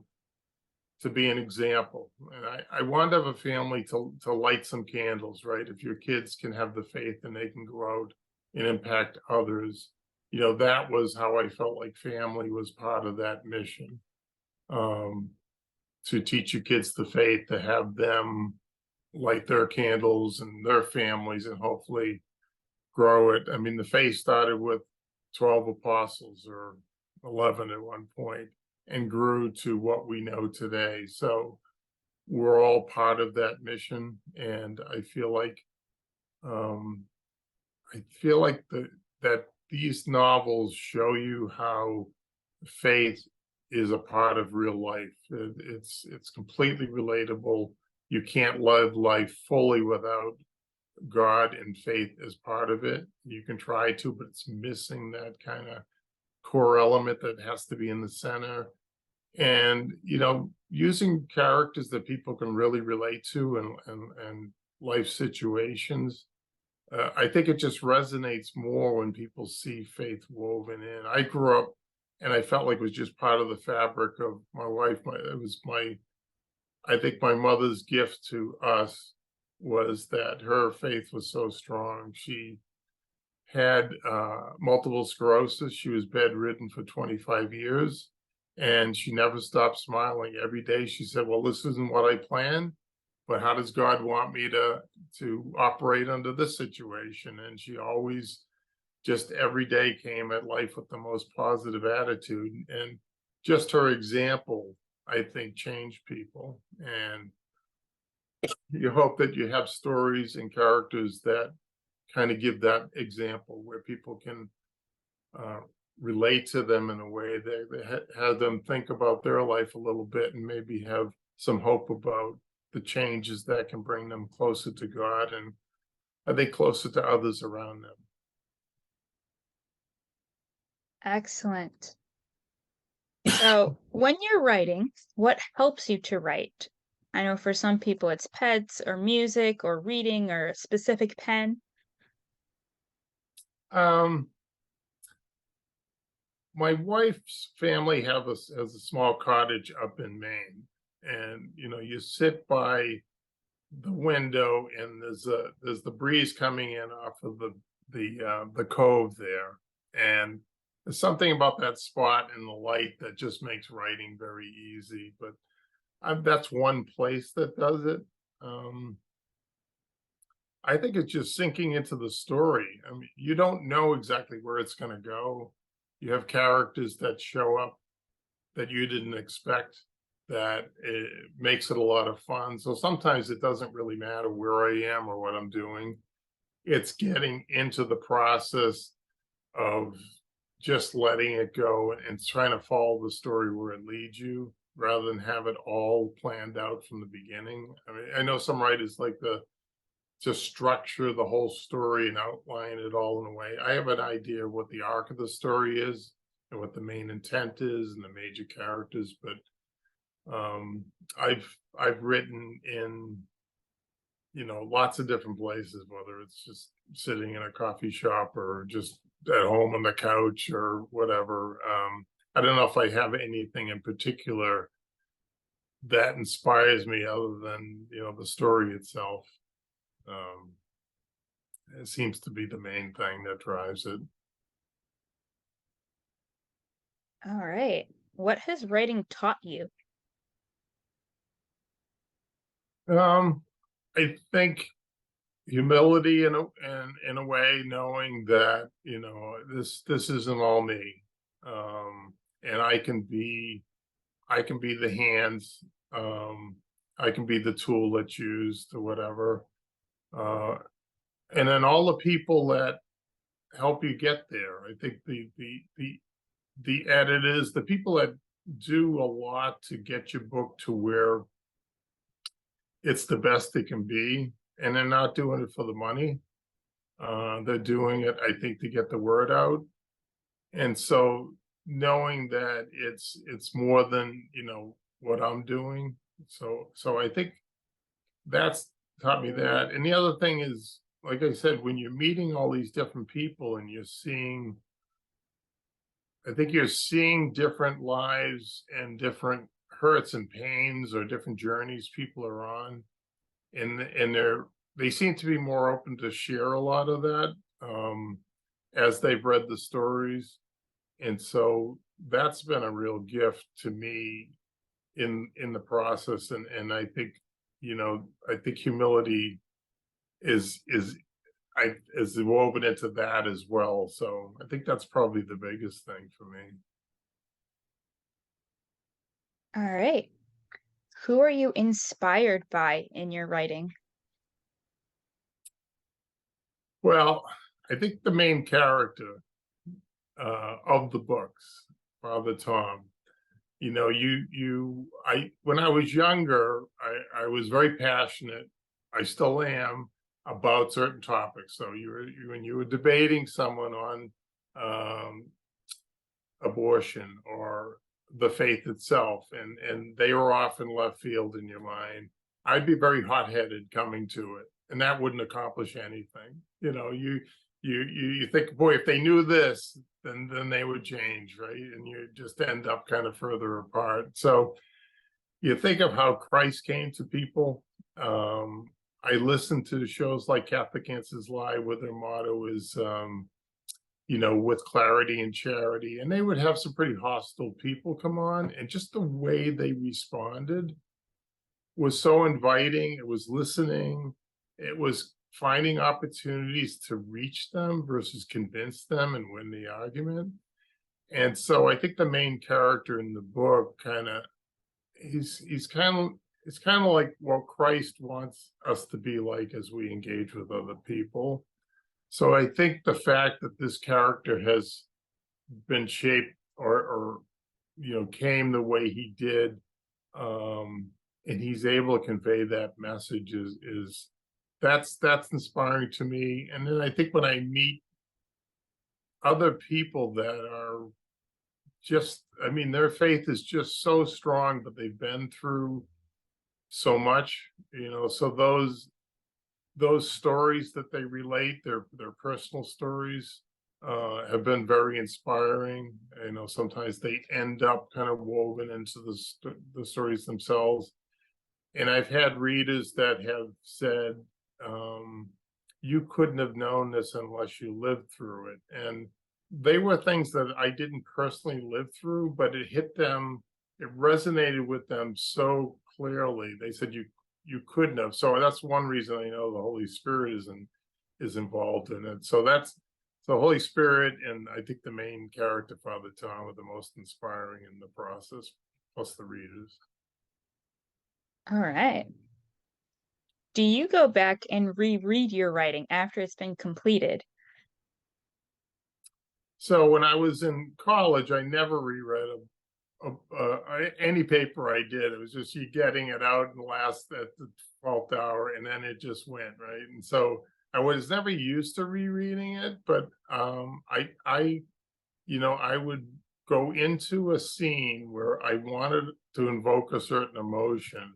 to be an example. And I want to have a family to light some candles, right? If your kids can have the faith and they can grow out and impact others, that was how I felt like family was part of that mission. To teach your kids the faith, to have them light their candles and their families and hopefully grow it. I mean, the faith started with 12 apostles or 11 at one point and grew to what we know today. So we're all part of that mission. And I feel like that these novels show you how faith is a part of real life. It's completely relatable. You can't live life fully without God and faith as part of it. You can try to, but it's missing that kind of core element that has to be in the center. And, using characters that people can really relate to and life situations. I think it just resonates more when people see faith woven in. I grew up and I felt like it was just part of the fabric of my life. I think my mother's gift to us was that her faith was so strong. She had multiple sclerosis. She was bedridden for 25 years, and she never stopped smiling. Every day she said, well, this isn't what I planned, but how does God want me to operate under this situation? And she always just every day came at life with the most positive attitude. And just her example, I think, changed people. And you hope that you have stories and characters that kind of give that example where people can relate to them in a way that have them think about their life a little bit and maybe have some hope about the changes that can bring them closer to God and I think closer to others around them.
Excellent. So, when you're writing, what helps you to write? I know for some people it's pets or music or reading or a specific pen.
My wife's family has a small cottage up in Maine, and you sit by the window and there's the breeze coming in off of the cove there, and there's something about that spot and the light that just makes writing very easy. But that's one place that does it. I think it's just sinking into the story. I mean, you don't know exactly where it's going to go. You have characters that show up that you didn't expect, that it makes it a lot of fun. So sometimes it doesn't really matter where I am or what I'm doing. It's getting into the process of just letting it go and trying to follow the story where it leads you rather than have it all planned out from the beginning. I mean, I know some writers like to structure the whole story and outline it all in a way. I have an idea of what the arc of the story is and what the main intent is and the major characters, but I've written in lots of different places, whether it's just sitting in a coffee shop or just at home on the couch or whatever. I don't know if I have anything in particular that inspires me other than the story itself. It seems to be the main thing that drives it.
All right. What has writing taught you?
I think humility in a way, knowing that this isn't all me, and I can be the hands, I can be the tool that's used or whatever, and then all the people that help you get there. I think the editors, the people that do a lot to get your book to where it's the best it can be, and they're not doing it for the money. They're doing it, I think, to get the word out. And so knowing that it's more than what I'm doing. So I think that's taught me that. And the other thing is, like I said, when you're meeting all these different people and I think you're seeing different lives and different hurts and pains or different journeys people are on, and they seem to be more open to share a lot of that as they've read the stories, and so that's been a real gift to me in the process. And I think I think humility is woven into that as well. So I think that's probably the biggest thing for me.
All right. Who are you inspired by in your writing?
Well, I think the main character of the books, Father Tom. When I was younger, I was very passionate. I still am about certain topics. So when you were debating someone on abortion or the faith itself, and they were off in left field in your mind, I'd be very hot-headed coming to it, and that wouldn't accomplish anything. You think, boy, if they knew this, then they would change, right? And you just end up kind of further apart. So you think of how Christ came to people. I listen to shows like Catholic Answers Live, where their motto is, with clarity and charity. And they would have some pretty hostile people come on, and just the way they responded was so inviting. It was listening. It was finding opportunities to reach them versus convince them and win the argument. And so I think the main character in the book it's kind of like what Christ wants us to be like as we engage with other people. So I think the fact that this character has been shaped or came the way he did, and he's able to convey that message is that's inspiring to me. And then I think when I meet other people that are just, their faith is just so strong, but they've been through so much, so those stories that they relate, their personal stories, have been very inspiring. Sometimes they end up kind of woven into the stories themselves. And I've had readers that have said, you couldn't have known this unless you lived through it. And they were things that I didn't personally live through, but it hit them, it resonated with them so clearly. They said you couldn't have. So that's one reason I know the Holy Spirit is involved in it. So that's the Holy Spirit, and I think the main character, Father Tom, are the most inspiring in the process, plus the readers.
All right. Do you go back and reread your writing after it's been completed?
So when I was in college, I never reread any paper I did. It was just you getting it out and last at the 12th hour, and then it just went, right? And so I was never used to rereading it, but I would go into a scene where I wanted to invoke a certain emotion,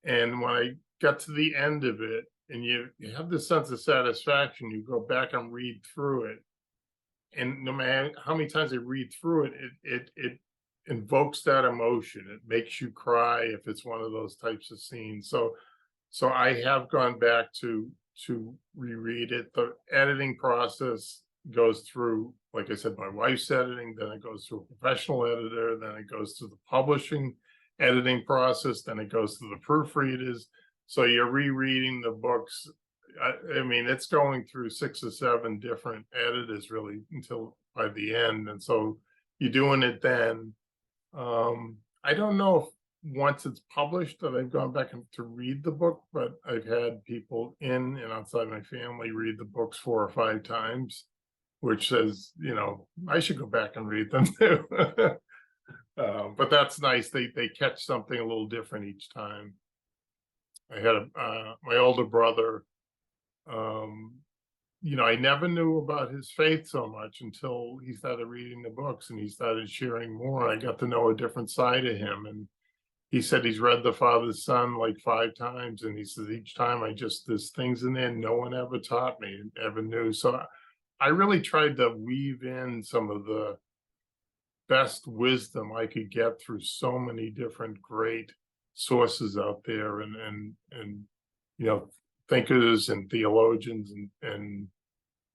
and when I got to the end of it, and you have this sense of satisfaction, you go back and read through it, and no matter how many times I read through it, it invokes that emotion. It makes you cry if it's one of those types of scenes. So I have gone back to reread it. The editing process goes through, like I said, my wife's editing, then it goes through a professional editor, then it goes to the publishing editing process, then it goes to the proofreaders. So you're rereading the books. It's going through 6 or 7 different editors really until by the end. And so you're doing it then. I don't know if once it's published that I've gone back to read the book, but I've had people in and outside my family read the books 4 or 5 times, which says, I should go back and read them too. But that's nice. They catch something a little different each time. I had my older brother. I never knew about his faith so much until he started reading the books and he started sharing more. I got to know a different side of him. And he said he's read The Father's Son like 5 times. And he says, each time there's things in there no one ever taught me, ever knew. So I really tried to weave in some of the best wisdom I could get through so many different great sources out there, and thinkers and theologians, and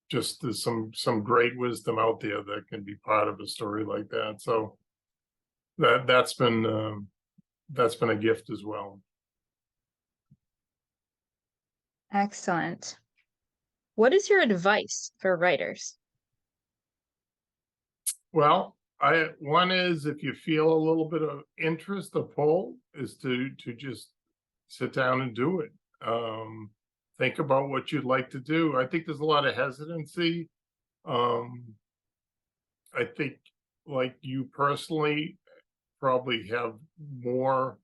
just there's some great wisdom out there that can be part of a story like that. So that's been a gift as well.
Excellent. What is your advice for writers?
Well, one is, if you feel a little bit of interest, a pull, is to just sit down and do it. Think about what you'd like to do. I think there's a lot of hesitancy. I think, like you personally, probably have more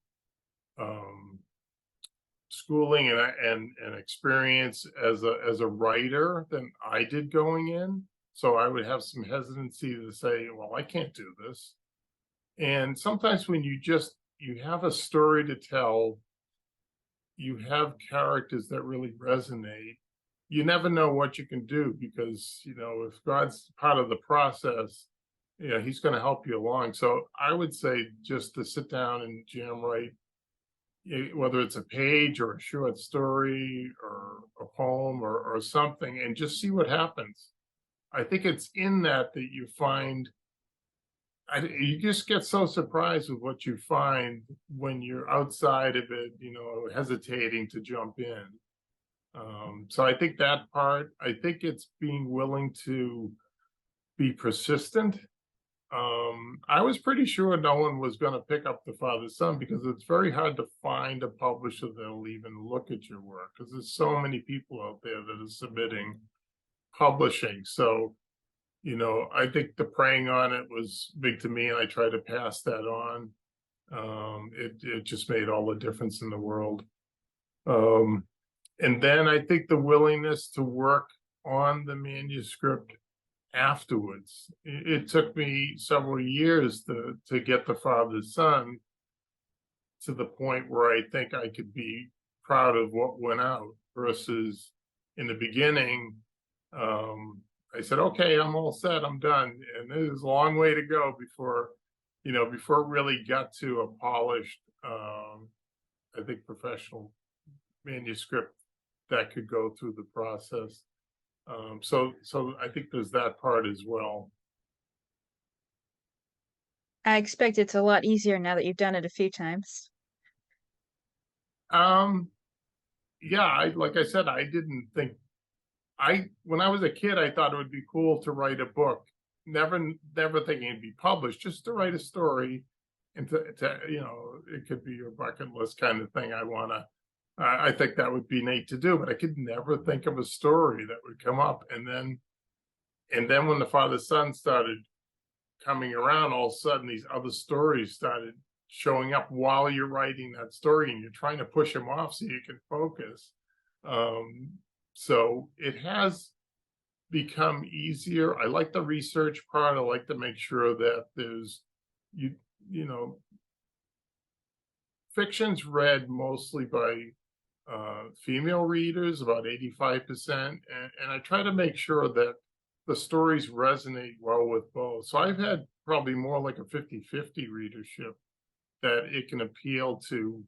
schooling and experience as a writer than I did going in. So I would have some hesitancy to say, well, I can't do this. And sometimes when you have a story to tell, you have characters that really resonate, you never know what you can do, because, if God's part of the process, he's going to help you along. So I would say just to sit down and jam write, whether it's a page or a short story or a poem or something, and just see what happens. I think it's in that you find, you just get so surprised with what you find when you're outside of it, hesitating to jump in. So I think that part, I think it's being willing to be persistent. I was pretty sure no one was going to pick up The Father's Son, because it's very hard to find a publisher that'll even look at your work, because there's so many people out there that are submitting publishing. So, I think the praying on it was big to me, and I tried to pass that on. It just made all the difference in the world. And then I think the willingness to work on the manuscript afterwards. It took me several years to get The Father's Son to the point where I think I could be proud of what went out, versus in the beginning, I said, okay, I'm all set, I'm done. And there's a long way to go before it really got to a polished, I think, professional manuscript that could go through the process. So I think there's that part as well.
I expect it's a lot easier now that you've done it a few times.
Yeah, like I said, I didn't think, when I was a kid, I thought it would be cool to write a book, never thinking it'd be published, just to write a story, and to it could be your bucket list kind of thing. I think that would be neat to do, but I could never think of a story that would come up. And then when The Father's Son started coming around, all of a sudden these other stories started showing up while you're writing that story, and you're trying to push them off so you can focus. So it has become easier. I like the research part. I like to make sure that there's, fiction's read mostly by female readers, about 85%. And I try to make sure that the stories resonate well with both. So I've had probably more like a 50-50 readership, that it can appeal to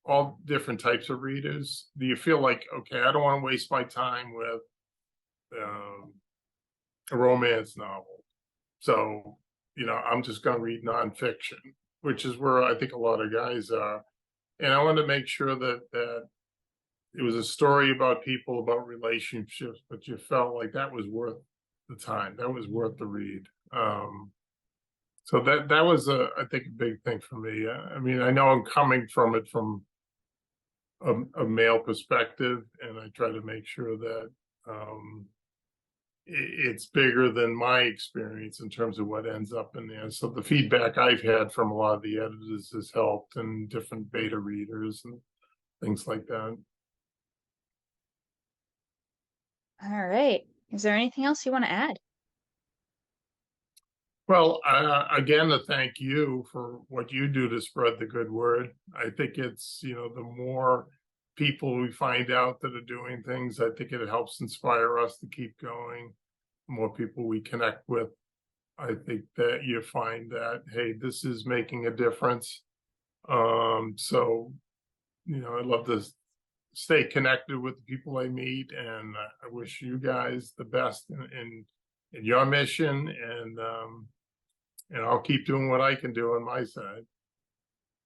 all different types of readers. Do you feel like, okay, I don't want to waste my time with a romance novel, so I'm just going to read nonfiction, which is where I think a lot of guys are. And I wanted to make sure that it was a story about people, about relationships, but you felt like that was worth the time, that was worth the read. So that was I think a big thing for me. I mean, I know I'm coming from it from a male perspective, and I try to make sure that it's bigger than my experience in terms of what ends up in there. So the feedback I've had from a lot of the editors has helped, and different beta readers and things like that.
All right. Is there anything else you want to add?
Well, again, to thank you for what you do to spread the good word. I think it's, the more people we find out that are doing things, I think it helps inspire us to keep going. The more people we connect with, I think that you find that, hey, this is making a difference. So, I'd love to stay connected with the people I meet, and I wish you guys the best in your mission, and I'll keep doing what I can do on my side.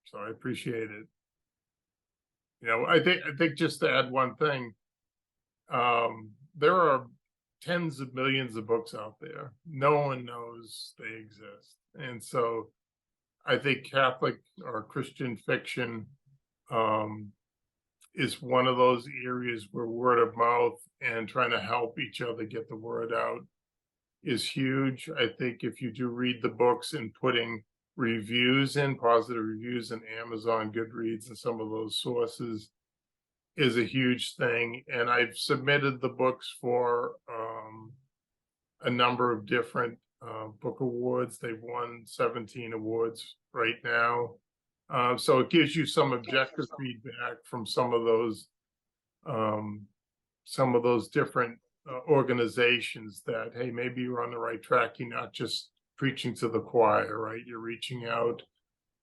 So I appreciate it. I think just to add one thing, there are tens of millions of books out there. No one knows they exist. And so I think Catholic or Christian fiction is one of those areas where word of mouth and trying to help each other get the word out is huge. I think if you do read the books and putting reviews in, positive reviews in Amazon, Goodreads, and some of those sources is a huge thing. And I've submitted the books for a number of different book awards. They've won 17 awards right now. So it gives you some objective feedback from some of those different organizations that, hey, maybe you're on the right track. You're not just preaching to the choir, right? You're reaching out,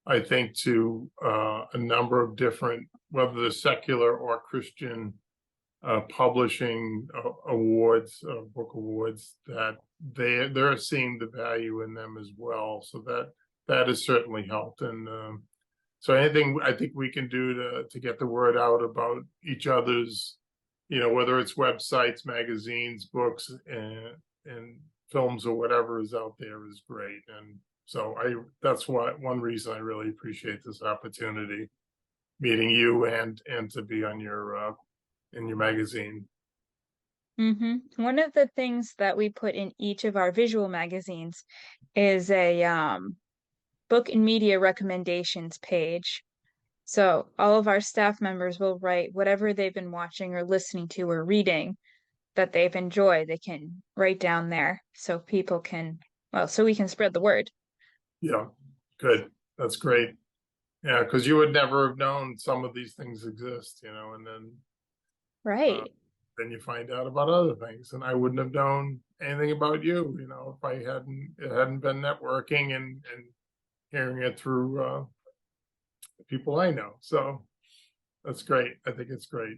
I think, to a number of different, whether they're secular or Christian publishing awards, book awards, that they're seeing the value in them as well. So that has certainly helped. And so anything I think we can do to get the word out about each other's, whether it's websites, magazines, books, and films or whatever is out there is great. And so that's one reason I really appreciate this opportunity, meeting you and to be on your in your magazine.
One of the things that we put in each of our visual magazines is a book and media recommendations page. So all of our staff members will write whatever they've been watching or listening to or reading that they've enjoyed. They can write down there so people can, so we can spread the word.
Yeah, good. That's great. Yeah, because you would never have known some of these things exist, and then
right.
Then you find out about other things, and I wouldn't have known anything about you, if it hadn't been networking and hearing it through people I know. So that's great. I think it's great.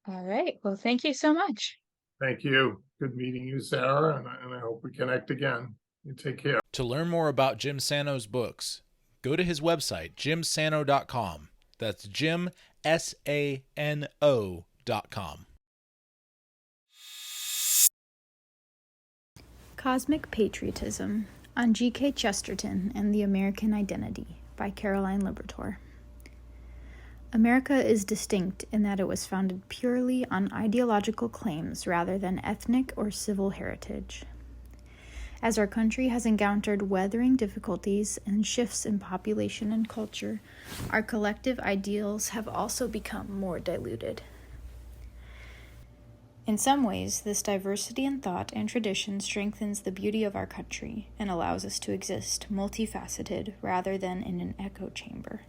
All right. Well, thank you so much.
Thank you. Good meeting you, Sarah, and I hope we connect again. You take care.
To learn more about Jim Sano's books, go to his website, jimsano.com. That's Jim, SANO.com.
Cosmic Patriotism on G.K. Chesterton and the American Identity by Caroline Liberatore. America is distinct in that it was founded purely on ideological claims rather than ethnic or civil heritage. As our country has encountered weathering difficulties and shifts in population and culture, our collective ideals have also become more diluted. In some ways, this diversity in thought and tradition strengthens the beauty of our country and allows us to exist multifaceted rather than in an echo chamber.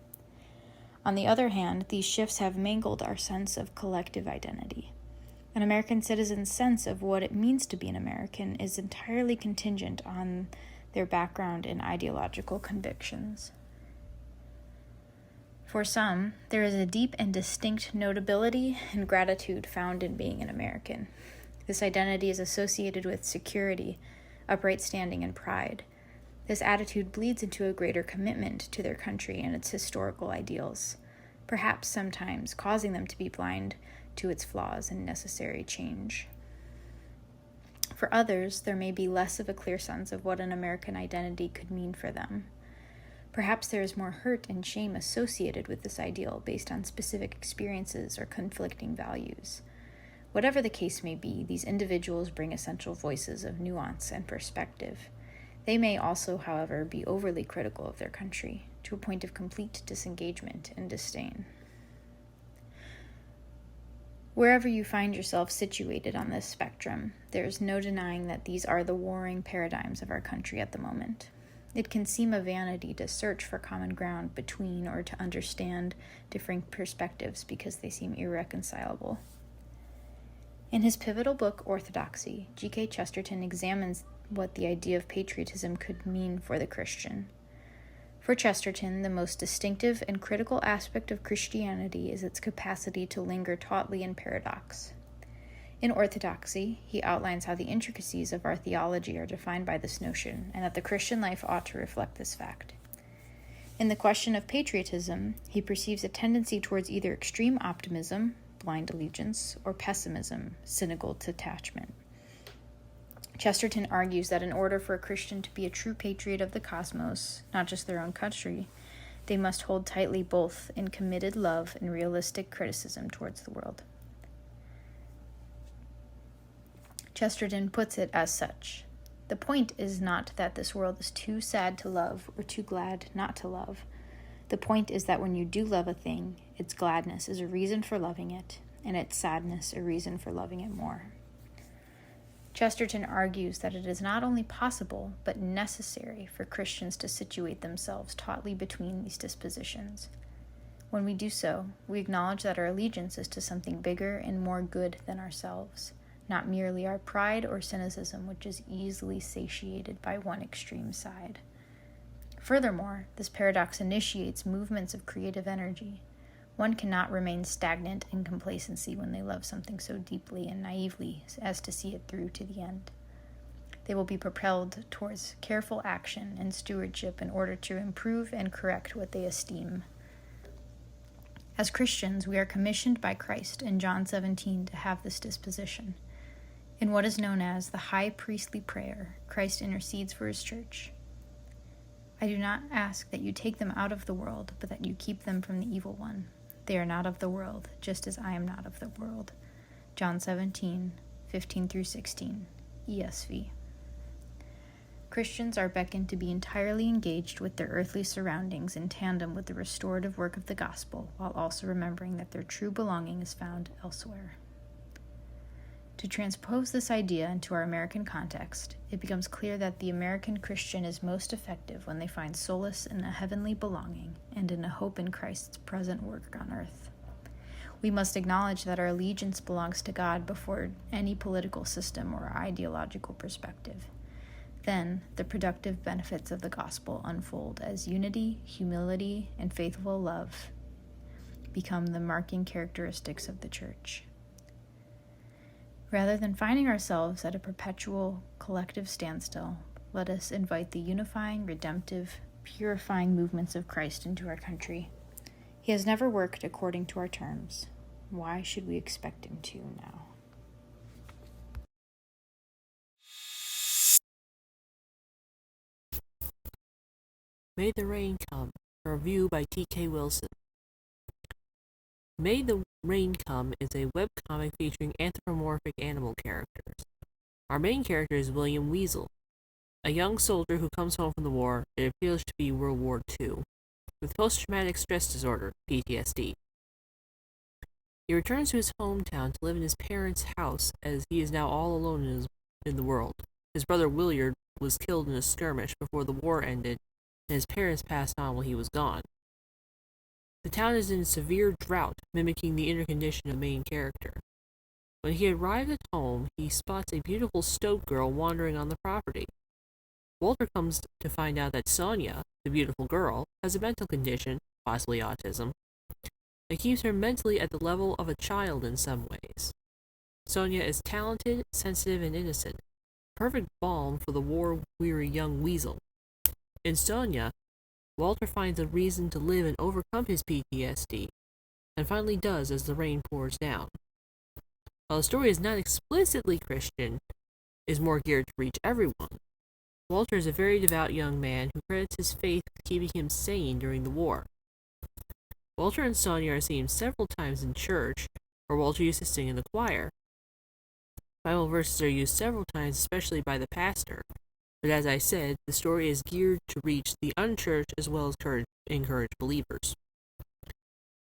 On the other hand, these shifts have mangled our sense of collective identity. An American citizen's sense of what it means to be an American is entirely contingent on their background and ideological convictions. For some, there is a deep and distinct notability and gratitude found in being an American. This identity is associated with security, upright standing, and pride. This attitude bleeds into a greater commitment to their country and its historical ideals, perhaps sometimes causing them to be blind to its flaws and necessary change. For others, there may be less of a clear sense of what an American identity could mean for them. Perhaps there is more hurt and shame associated with this ideal based on specific experiences or conflicting values. Whatever the case may be, these individuals bring essential voices of nuance and perspective. They may also, however, be overly critical of their country, to a point of complete disengagement and disdain. Wherever you find yourself situated on this spectrum, there is no denying that these are the warring paradigms of our country at the moment. It can seem a vanity to search for common ground between or to understand differing perspectives because they seem irreconcilable. In his pivotal book, Orthodoxy, G.K. Chesterton examines what the idea of patriotism could mean for the Christian. For Chesterton, the most distinctive and critical aspect of Christianity is its capacity to linger tautly in paradox. In Orthodoxy, he outlines how the intricacies of our theology are defined by this notion, and that the Christian life ought to reflect this fact. In the question of patriotism, he perceives a tendency towards either extreme optimism, blind allegiance, or pessimism, cynical detachment. Chesterton argues that in order for a Christian to be a true patriot of the cosmos, not just their own country, they must hold tightly both in committed love and realistic criticism towards the world. Chesterton puts it as such. The point is not that this world is too sad to love or too glad not to love. The point is that when you do love a thing, its gladness is a reason for loving it, and its sadness a reason for loving it more.
Chesterton argues that it is not only possible, but necessary for Christians to situate themselves tautly between these dispositions. When we do so, we acknowledge that our allegiance is to something bigger and more good than ourselves, not merely our pride or cynicism, which is easily satiated by one extreme side. Furthermore, this paradox initiates movements of creative energy. One cannot remain stagnant in complacency when they love something so deeply and naively as to see it through to the end. They will be propelled towards careful action and stewardship in order to improve and correct what they esteem. As Christians, we are commissioned by Christ in John 17 to have this disposition. In what is known as the high priestly prayer, Christ intercedes for his church. I do not ask that you take them out of the world, but that you keep them from the evil one. They are not of the world, just as I am not of the world. John 17, 15 through 16, ESV. Christians are beckoned to be entirely engaged with their earthly surroundings in tandem with the restorative work of the gospel, while also remembering that their true belonging is found elsewhere. To transpose this idea into our American context, it becomes clear that the American Christian is most effective when they find solace in a heavenly belonging and in a hope in Christ's present work on earth. We must acknowledge that our allegiance belongs to God before any political system or ideological perspective. Then, the productive benefits of the gospel unfold as unity, humility, and faithful love become the marking characteristics of the church. Rather than finding ourselves at a perpetual collective standstill, let us invite the unifying, redemptive, purifying movements of Christ into our country. He has never worked according to our terms. Why should we expect him to now?
May the Rain Come, a review by T.K. Wilson. May the Rain Come is a webcomic featuring anthropomorphic animal characters. Our main character is William Weasel, a young soldier who comes home from the war, it appears to be World War II, with post-traumatic stress disorder, PTSD. He returns to his hometown to live in his parents' house as he is now all alone in the world. His brother Willard was killed in a skirmish before the war ended, and his parents passed on while he was gone. The town is in severe drought, mimicking the inner condition of the main character. When he arrives at home, he spots a beautiful Stoke girl wandering on the property. Walter comes to find out that Sonia, the beautiful girl, has a mental condition, possibly autism, that keeps her mentally at the level of a child in some ways. Sonia is talented, sensitive, and innocent, perfect balm for the war-weary young weasel. In Sonia, Walter finds a reason to live and overcome his PTSD, and finally does as the rain pours down. While the story is not explicitly Christian, it is more geared to reach everyone. Walter is a very devout young man who credits his faith with keeping him sane during the war. Walter and Sonia are seen several times in church, where Walter used to sing in the choir. Bible verses are used several times, especially by the pastor, but as I said, the story is geared to reach the unchurched as well as encourage believers.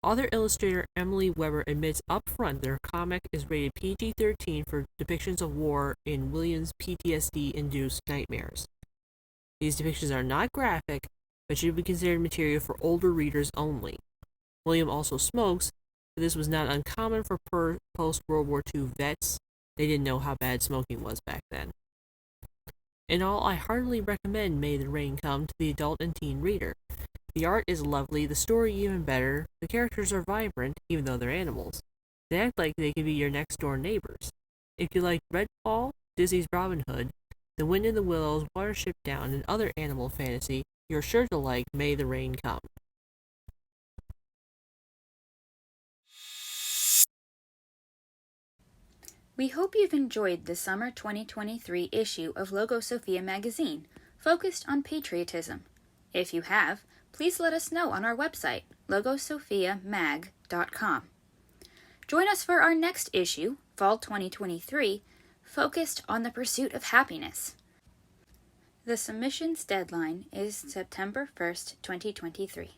Author-illustrator Emily Weber admits up front that her comic is rated PG-13 for depictions of war in William's PTSD-induced nightmares. These depictions are not graphic, but should be considered material for older readers only. William also smokes, but this was not uncommon for post-World War II vets. They didn't know how bad smoking was back then. In all, I heartily recommend May the Rain Come to the adult and teen reader. The art is lovely, the story even better, the characters are vibrant, even though they're animals. They act like they could be your next-door neighbors. If you like Redfall, Disney's Robin Hood, The Wind in the Willows, Watership Down, and other animal fantasy, you're sure to like May the Rain Come.
We hope you've enjoyed the summer 2023 issue of LogoSophia magazine, focused on patriotism. If you have, please let us know on our website, logosophiamag.com. Join us for our next issue, fall 2023, focused on the pursuit of happiness. The submissions deadline is September 1st, 2023.